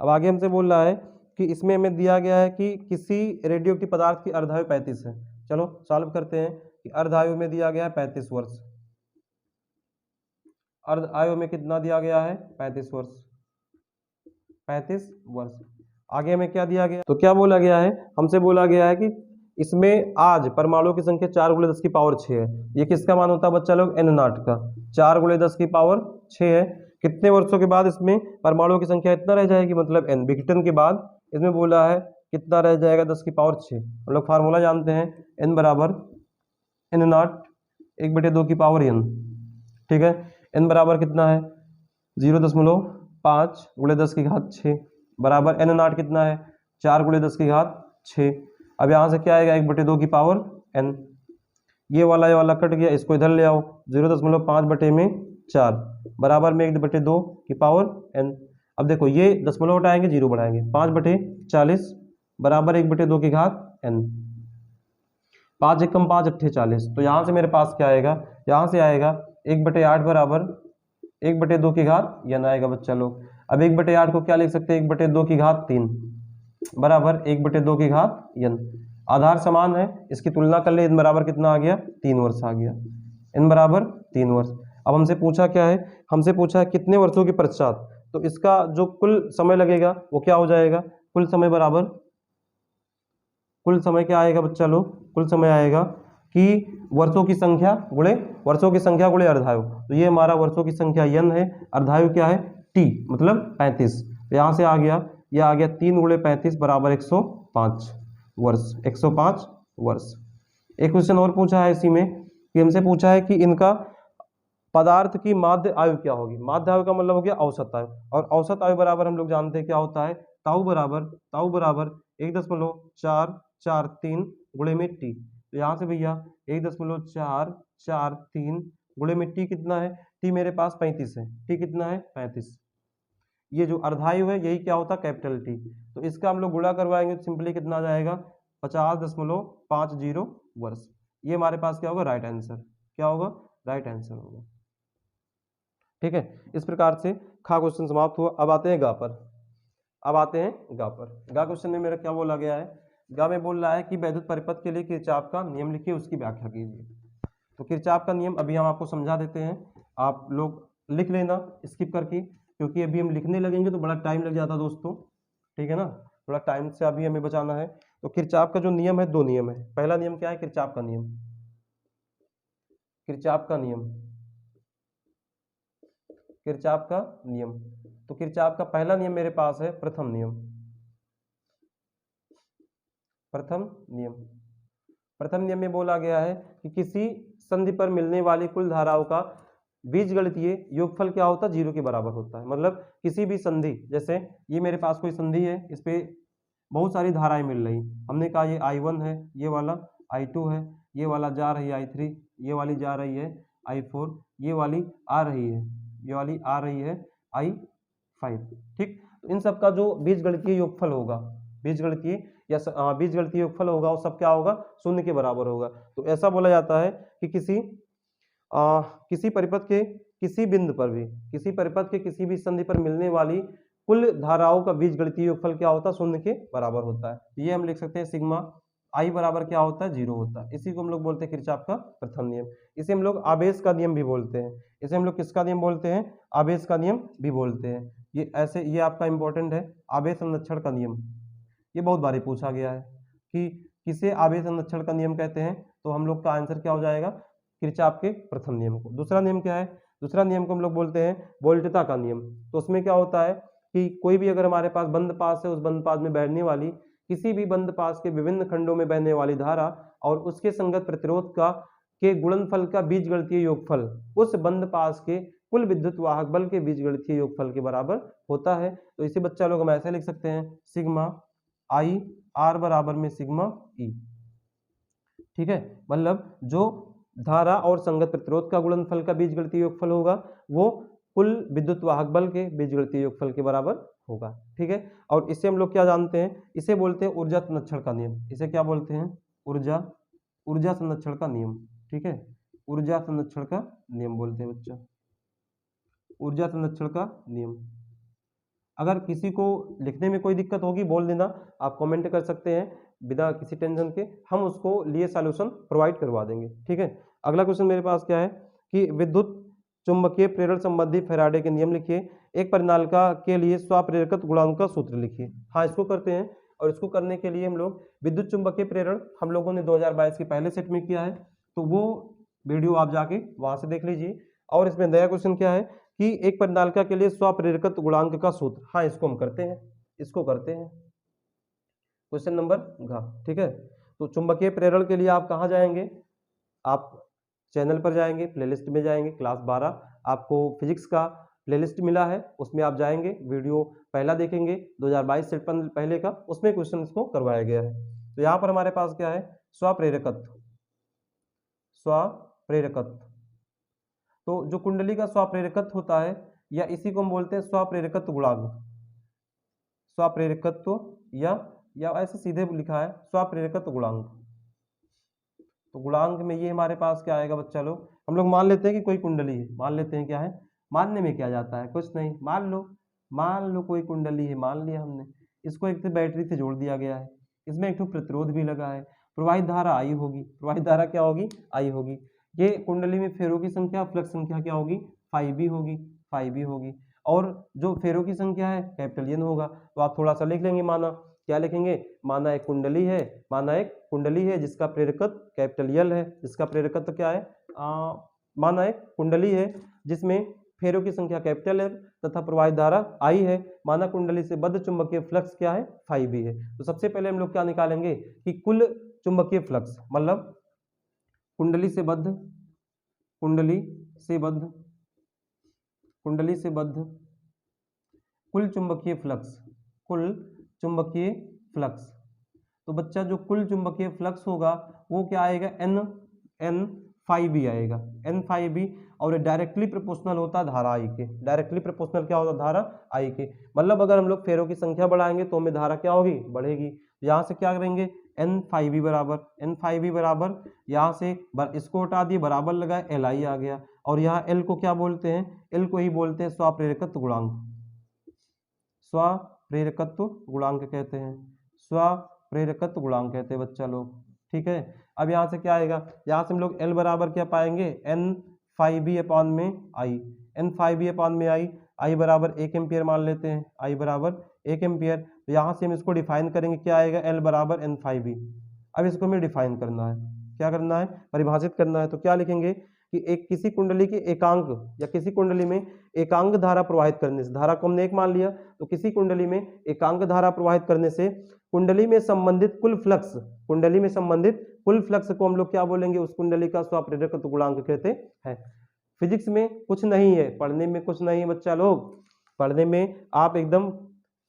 अब आगे हमसे बोल रहा है कि इसमें हमें दिया गया है कि किसी रेडियोएक्टिव पदार्थ की अर्धायु 35 है। चलो सॉल्व करते हैं कि अर्धायु में दिया गया है 35 वर्ष। अर्धायु में कितना दिया गया है, 35 वर्ष। 35 वर्ष। आगे हमें क्या दिया गया, तो क्या बोला गया है, हमसे बोला गया है कि इसमें आज परमाणुओं की संख्या 4 × 10 की पावर 6 है। ये किसका मान होता है बच्चा लोग, n नॉट का। 4 × 10 की पावर 6 है। कितने वर्षों के बाद इसमें परमाणुओं की संख्या इतना रह जाएगी, मतलब n विघटन के बाद इसमें बोला है कितना रह जाएगा, 10 की पावर 6। हम लोग फार्मूला जानते हैं, n बराबर n नॉट 1/2 की पावर n। ठीक है, n बराबर कितना है, 0.5 × 10 की घात 6 बराबर n नॉट कितना है, 4 × 10 की घात 6। अब यहाँ से क्या आएगा, 1/2 की पावर n। ये वाला कट गया, इसको इधर ले आओ, 0.5/4 बराबर में 1/2 की पावर n। अब देखो ये दशमलव हटाएंगे, 0 बढ़ाएंगे, 5/40 बराबर 1/2 की घात n। 5 × 5 = 40। तो यहाँ से मेरे पास क्या आएगा, यहाँ से आएगा 1/8 बराबर 1/2 की घात n आएगा बच्चा लोग। अब 1/8 को क्या लिख सकते हैं, 1/2 की घात 3 बराबर 1/2 की घात n। आधार समान है, इसकी तुलना कर ले, n बराबर कितना आ गया, 3 वर्ष आ गया। n बराबर 3 वर्ष। अब हमसे पूछा क्या है, हमसे पूछा है कितने वर्षों के पश्चात, तो इसका जो कुल समय लगेगा वो क्या हो जाएगा, कुल समय बराबर, कुल समय क्या आएगा बच्चा लोग, कुल समय आएगा कि वर्षों की संख्या गुणे अर्धायु। तो ये हमारा वर्षों की संख्या n है, अर्धायु क्या है t, मतलब 35। तो यहाँ से आ गया, यह आ गया 3 × 35 बराबर 105 वर्ष। 105 वर्ष। एक क्वेश्चन और पूछा है इसी में कि हमसे पूछा है कि इनका पदार्थ की माध्य आयु क्या होगी। माध्य आयु का मतलब हो गया औसत आयु, और औसत आयु बराबर हम लोग जानते हैं क्या होता है, ताऊ बराबर 1.443 गुणे में टी। तो यहाँ से भैया 1.443 गुणे में टी कितना है, टी मेरे पास 35 है, टी कितना है 35। ये जो अर्धायु है यही क्या होता है, कैपिटल टी। तो इसका हम लोग गुणा करवाएंगे तो सिंपली कितना आ जाएगा, 50.50 वर्ष। ये हमारे पास क्या होगा, राइट आंसर। क्या होगा, राइट आंसर होगा। ठीक है, इस प्रकार से खा क्वेश्चन समाप्त हुआ। अब आते हैं गा पर। गा क्वेश्चन में मेरा क्या बोला गया है, गा में बोल रहा है कि वैद्युत परिपथ के लिए किरचॉफ का नियम लिखिए, उसकी व्याख्या कीजिए। तो किरचॉफ का नियम अभी हम आपको समझा देते हैं, आप लोग लिख लेना स्किप करके, क्योंकि अभी हम लिखने लगेंगे तो बड़ा टाइम लग जाता दोस्तों। ठीक है ना, थोड़ा टाइम से अभी हमें बचाना है। तो किरचॉफ का जो नियम है, 2 नियम है। पहला नियम क्या है, किरचॉफ का नियम। तो किरचॉफ का पहला नियम मेरे पास है प्रथम नियम। प्रथम नियम में बोला गया है कि किसी संधि पर मिलने वाली कुल धाराओं का बीजगणितीय योगफल क्या होता है, 0 के बराबर होता है। मतलब किसी भी संधि, जैसे ये मेरे पास कोई संधि है, इस पे बहुत सारी धाराएं मिल रही, हमने कहा ये I1 है, ये वाला I2 है, ये वाला जा रही है I3, ये वाली जा रही है I4, ये वाली आ रही है I5। ठीक, तो इन सब का जो बीजगणितीय योगफल होगा, बीजगणितीय योगफल होगा, वो सब क्या होगा, 0 के बराबर होगा। तो ऐसा बोला जाता है कि किसी परिपथ के किसी बिंदु पर भी, किसी परिपथ के किसी भी संधि पर मिलने वाली कुल धाराओं का बीजगणितीय योगफल क्या होता है, 0 के बराबर होता है। ये हम लिख सकते हैं सिग्मा I बराबर क्या होता है, 0 होता है। इसी को हम लोग बोलते हैं किरचॉफ का प्रथम नियम। इसे हम लोग आवेश का नियम भी बोलते हैं। इसे हम लोग किसका नियम बोलते हैं, आवेश का नियम भी बोलते हैं। ये ऐसे, ये आपका इंपॉर्टेंट है, आवेश संरक्षण का नियम। ये बहुत बारी पूछा गया है कि किसे आवेश संरक्षण का नियम कहते हैं, तो हम लोग का आंसर क्या हो जाएगा, किरचॉफ के प्रथम नियम को। दूसरा नियम क्या है, दूसरा नियम को हम लोग बोलते हैं वोल्टता का नियम। तो उसमें क्या होता है कि कोई भी अगर हमारे पास बंद पास है, उस बंद पास में बैठने वाली किसी भी बंद पास के विभिन्न खंडों में बहने वाली धारा और उसके संगत प्रतिरोध का के गुणनफल का बीजगणितीय योगफल उस बंद पास के कुल विद्युत वाहक बल के बीजगणितीय योगफल के बराबर होता है। तो इसे बच्चा लोग हम ऐसे लिख सकते हैं, सिग्मा आई आर बराबर में सिग्मा ई। ठीक है, मतलब जो धारा और संगत प्रतिरोध का गुणनफल का बीजगणितीय योगफल होगा वो कुल विद्युत वाहक बल के बीजगणितीय योगफल के बराबर होगा। ठीक है, और इससे हम लोग क्या जानते हैं, इसे बोलते हैं ऊर्जा संरक्षण का नियम। इसे क्या बोलते हैं, ऊर्जा संरक्षण का नियम। ठीक है, ऊर्जा संरक्षण का नियम बोलते हैं बच्चा, ऊर्जा संरक्षण का नियम। अगर किसी को लिखने में कोई दिक्कत होगी बोल देना, आप कमेंट कर सकते हैं बिना किसी टेंशन के, हम उसको लिए सॉल्यूशन प्रोवाइड करवा देंगे। ठीक है, अगला क्वेश्चन मेरे पास क्या है कि विद्युत चुंबकीय प्रेरण संबंधी फैराडे के नियम लिखिए, एक परिनालिका के लिए स्वप्रेरकत्व गुणांक का सूत्र लिखिए। हाँ, इसको करते हैं, और इसको करने के लिए हम लोग विद्युत चुंबकीय प्रेरण हम लोगों ने 2022 के पहले सेट में किया है, तो वो वीडियो आप जाके वहां से देख लीजिए। और इसमें नया क्वेश्चन क्या है कि एक परिनालिका के लिए स्वप्रेरकत्व गुणांक का सूत्र, हाँ इसको हम करते हैं, इसको करते हैं क्वेश्चन नंबर घ। ठीक है, तो चुंबकीय प्रेरण के लिए आप कहाँ जाएंगे, आप चैनल पर जाएंगे, प्लेलिस्ट में जाएंगे, क्लास 12 आपको फिजिक्स का प्लेलिस्ट मिला है, उसमें आप जाएंगे, वीडियो पहला देखेंगे 2022 से पहले का, उसमें क्वेश्चन इसको करवाया गया है। तो यहाँ पर हमारे पास क्या है, स्वप्रेरकत्व। तो जो कुंडली का स्वप्रेरकत्व होता है, या इसी को हम बोलते हैं स्वप्रेरकत्व गुणांक, स्वप्रेरकत्व या ऐसे सीधे लिखा है स्वप्रेरकत्व गुणांक। तो गुणांक में ये हमारे पास क्या आएगा बच्चा लोग, हम लोग मान लेते हैं कि कोई कुंडली है, मान लेते हैं क्या है, मानने में क्या जाता है, कुछ नहीं, मान लो कोई कुंडली है, मान लिया हमने, इसको एक बैटरी से जोड़ दिया गया है, इसमें एक प्रतिरोध भी लगा है, प्रवाहित धारा आई होगी, प्रवाहित धारा क्या होगी, आई होगी। ये कुंडली में फेरों की संख्या, फ्लक्स संख्या क्या होगी, फाई बी होगी, और जो फेरों की संख्या है कैपिटल एन होगा। तो आप थोड़ा सा लिख लेंगे, माना क्या लिखेंगे, माना एक कुंडली है जिसका प्रेरकत्व कैपिटल एल है, जिसका प्रेरकत्व क्या है, माना एक कुंडली है जिसमें फेरों की संख्या कैपिटल एल तथा प्रवाहित धारा आई है, माना कुंडली से बद्ध चुंबकीय फ्लक्स क्या है, फाई बी है। तो सबसे पहले हम लोग क्या निकालेंगे कि कुल चुंबकीय फ्लक्स, मतलब कुंडली से बद्ध कुल चुंबकीय फ्लक्स। तो बच्चा जो कुल चुंबकीय फ्लक्स होगा वो क्या आएगा, एन फाई बी आएगा, एन फाई बी, और डायरेक्टली प्रोपोर्शनल होता है धारा आई के, डायरेक्टली प्रोपोर्शनल क्या होता है, धारा आई के। मतलब अगर हम लोग फेरों की संख्या बढ़ाएंगे तो हमें धारा क्या होगी, बढ़ेगी। यहाँ से क्या करेंगे, एन फाई बी बराबर यहाँ से इसको हटा दिए, बराबर लगाए, एल आई आ गया, और यहाँ एल को क्या बोलते हैं, एल को ही बोलते हैं स्वप्रेरकत्व गुणांक, स्वप्रेरकत्व गुणांक कहते हैं, स्वप्रेरकत्व गुणांक कहते हैं बच्चा लोग। ठीक है, अब यहाँ से क्या आएगा, यहाँ से हम लोग एल बराबर क्या पाएंगे, एन फाई बी अपॉन में आई, एन फाई बी अपॉन में आई बराबर 1 एम्पियर मान लेते हैं, आई बराबर 1 एम्पियर। तो यहाँ से हम इसको डिफाइन करेंगे, क्या आएगा, एल बराबर एन फाई बी। अब इसको हमें डिफाइन करना है, क्या करना है, परिभाषित करना है। तो क्या लिखेंगे कि एक किसी कुंडली के एकांक या किसी कुंडली में एकांक धारा प्रवाहित करने से, धारा को हमने एक मान लिया, तो किसी कुंडली में एकांक धारा प्रवाहित करने से कुंडली में संबंधित कुल फ्लक्स को हम लोग क्या बोलेंगे, उस कुंडली का स्वप्रेरकत्व गुणांक कहते हैं। फिजिक्स में कुछ नहीं है, पढ़ने में कुछ नहीं है बच्चा लोग, पढ़ने में आप एकदम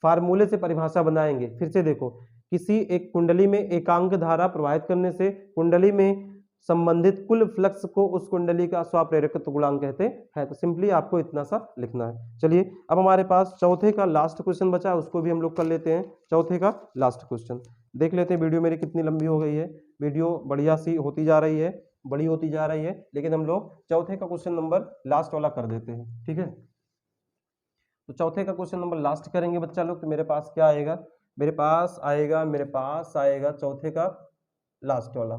फार्मूले से परिभाषा बनाएंगे। फिर से देखो, किसी एक कुंडली में एकांक धारा प्रवाहित करने से कुंडली में संबंधित कुल फ्लक्स को उस कुंडली का स्वप्रेरकत्व गुणांक कहते हैं। तो सिंपली आपको इतना सा लिखना है। चलिए अब हमारे पास चौथे का लास्ट क्वेश्चन बचा है, उसको भी हम लोग कर लेते हैं। चौथे का लास्ट क्वेश्चन देख लेते हैं। वीडियो मेरी कितनी लंबी हो गई है, वीडियो बढ़िया सी होती जा रही है, बड़ी होती जा रही है, लेकिन हम लोग चौथे का क्वेश्चन नंबर लास्ट वाला कर देते हैं। ठीक है, तो चौथे का क्वेश्चन नंबर लास्ट करेंगे बच्चा लोग। तो मेरे पास क्या आएगा, मेरे पास आएगा चौथे का लास्ट वाला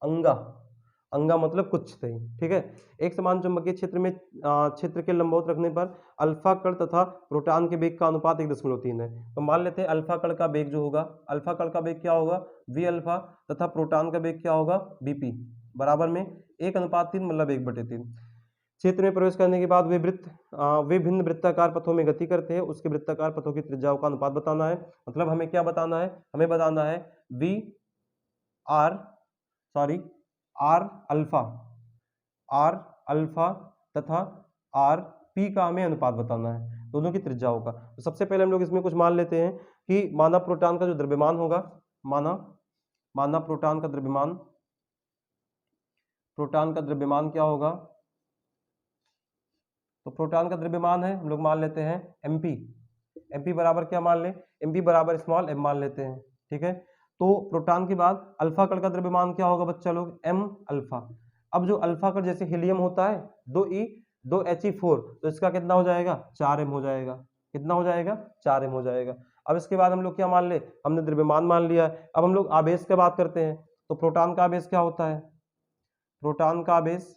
अंगा मतलब कुछ नहीं। ठीक है, एक समान चुंबकीय क्षेत्र में क्षेत्र के लंबवत रखने पर अल्फा कण तथा प्रोटॉन के वेग का अनुपात 1.3 है। तो मान लेते हैं अल्फा कण का वेग जो होगा, अल्फा कण का वेग क्या होगा, वी अल्फा, तथा प्रोटॉन का वेग क्या होगा, बीपी, बराबर में 1:3 मतलब 1/3। क्षेत्र में प्रवेश करने के बाद वे भिन्न वृत्ताकार पथों में गति करते हैं, उसके वृत्ताकार पथों की त्रिज्याओं का अनुपात बताना है। मतलब हमें क्या बताना है, हमें बताना है आर अल्फा तथा आर पी का हमें अनुपात बताना है, दोनों की त्रिज्याओं का। तो सबसे पहले हम लोग इसमें कुछ मान लेते हैं कि माना प्रोटॉन का जो द्रव्यमान होगा, माना प्रोटॉन का द्रव्यमान क्या होगा, तो प्रोटॉन का द्रव्यमान है, हम लोग मान लेते हैं mp बराबर क्या मान ले, mp बराबर स्मॉल m मान लेते हैं, ठीक है। तो प्रोटॉन के बाद अल्फा कण का द्रव्यमान क्या होगा बच्चा लोग, m अल्फा। अब जो अल्फा कण जैसे हीलियम होता है 2e 2he4, तो इसका कितना हो जाएगा, 4m हो जाएगा। कितना हो जाएगा, 4m हो जाएगा। अब इसके बाद हम लोग क्या मान ले, हमने द्रव्यमान मान लिया है। अब हम लोग आवेश की बात करते हैं, तो प्रोटॉन का आवेश क्या होता है, प्रोटॉन का आवेश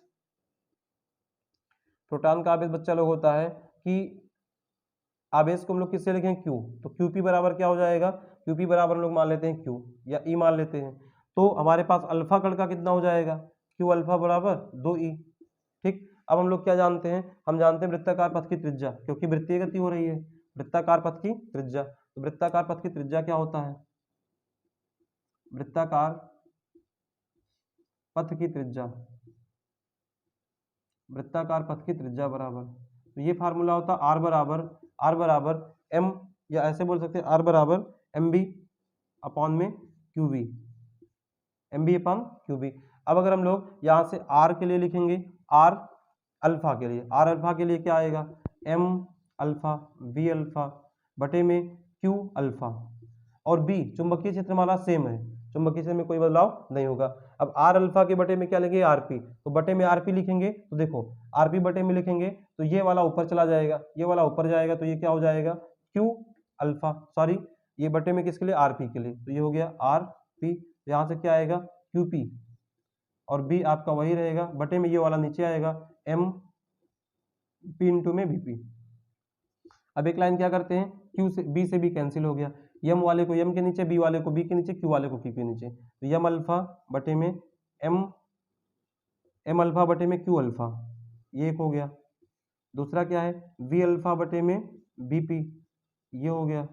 बच्चा लोग होता है कि आवेश को हम लोग किससे लिखें, Q, तो QP बराबर क्या हो जाएगा, QP बराबर हम लोग मान लेते हैं Q या E मान लेते हैं। तो हमारे पास अल्फा कण का कितना हो जाएगा, Q अल्फा बराबर 2E, ठीक। अब हम लोग क्या जानते हैं, हम जानते हैं वृत्ताकार पथ की त्रिज्या, क्योंकि वृत्तीय गति हो रही है, वृत्ताकार पथ की त्रिज्या। तो वृत्ताकार पथ की त्रिज्या क्या होता है, वृत्ताकार पथ की त्रिज्या बराबर, तो ये फार्मूला होता है आर बराबर m, या ऐसे बोल सकते हैं आर बराबर mb अपॉन में qb, mb अपॉन qb। अब अगर हम लोग यहाँ से r के लिए लिखेंगे, r अल्फा के लिए क्या आएगा, m अल्फा v अल्फा बटे में q अल्फा, और b चुंबकीय क्षेत्र हमारा सेम है, चुंबकीय क्षेत्र में कोई बदलाव नहीं होगा। अब आर अल्फा के बटे में क्या लेंगे, आरपी, तो बटे में आरपी लिखेंगे, तो देखो आरपी बटे में लिखेंगे तो ये वाला ऊपर चला जाएगा, ये वाला ऊपर जाएगा, तो ये क्या हो जाएगा, क्यू अल्फा, सॉरी ये बटे में किसके लिए, आरपी के लिए, तो ये हो गया आरपी। यहाँ से क्या आएगा, क्यूपी, और बी आपका वही रहेगा, बटे में ये वाला नीचे आएगा, एम पी इंटू में बीपी। अब एक लाइन क्या करते हैं, क्यू से बी कैंसिल हो गया, यम वाले को यम के नीचे, बी वाले को बी के नीचे, क्यू वाले को क्यू के नीचे, तो यम अल्फा बटे में एम अल्फा बटे में क्यू अल्फा, ये एक हो गया। दूसरा क्या है, वी अल्फा बटे में बीपी, ये हो गया।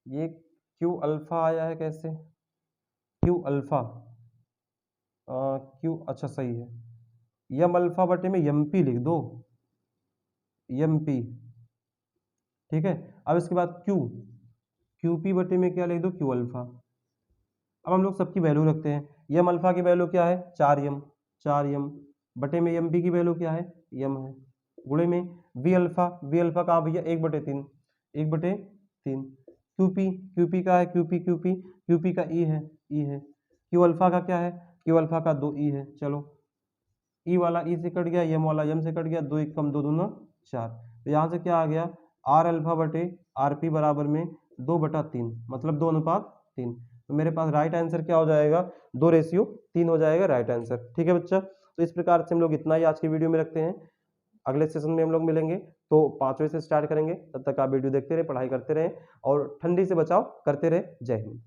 ये क्यू अल्फा आया है कैसे, क्यू अल्फा क्यू, अच्छा सही है, यम अल्फा बटे में यम पी लिख दो, यम पी, ठीक है। अब इसके बाद क्यू पी बटे में क्या लिख दो, क्यू अल्फा। अब हम लोग सबकी वैल्यू रखते हैं, यम अल्फा की वैल्यू क्या है, 4m बटे में यम पी की वैल्यू क्या है, यम है, गुणे में वी अल्फा कहाँ भैया, 1/3 क्यूपी का है, क्यूपी का ई है, क्यू अल्फा का क्या है, क्यू अल्फा का 2e है। चलो ई वाला ई से कट गया, यम वाला यम से कट गया, 2 1 कम 2 दूना 4, तो यहाँ से क्या आ गया, आर अल्फा बटे आर पी बराबर में 2/3, मतलब 2:3। तो मेरे पास राइट आंसर क्या हो जाएगा, 2:3 हो जाएगा राइट आंसर, ठीक है बच्चा। तो इस प्रकार से हम लोग इतना ही आज की वीडियो में रखते हैं, अगले सेशन में हम लोग मिलेंगे तो 5 बजे से स्टार्ट करेंगे, तब तक आप वीडियो देखते रहे, पढ़ाई करते रहें और ठंडी से बचाव करते रहे। जय हिंद।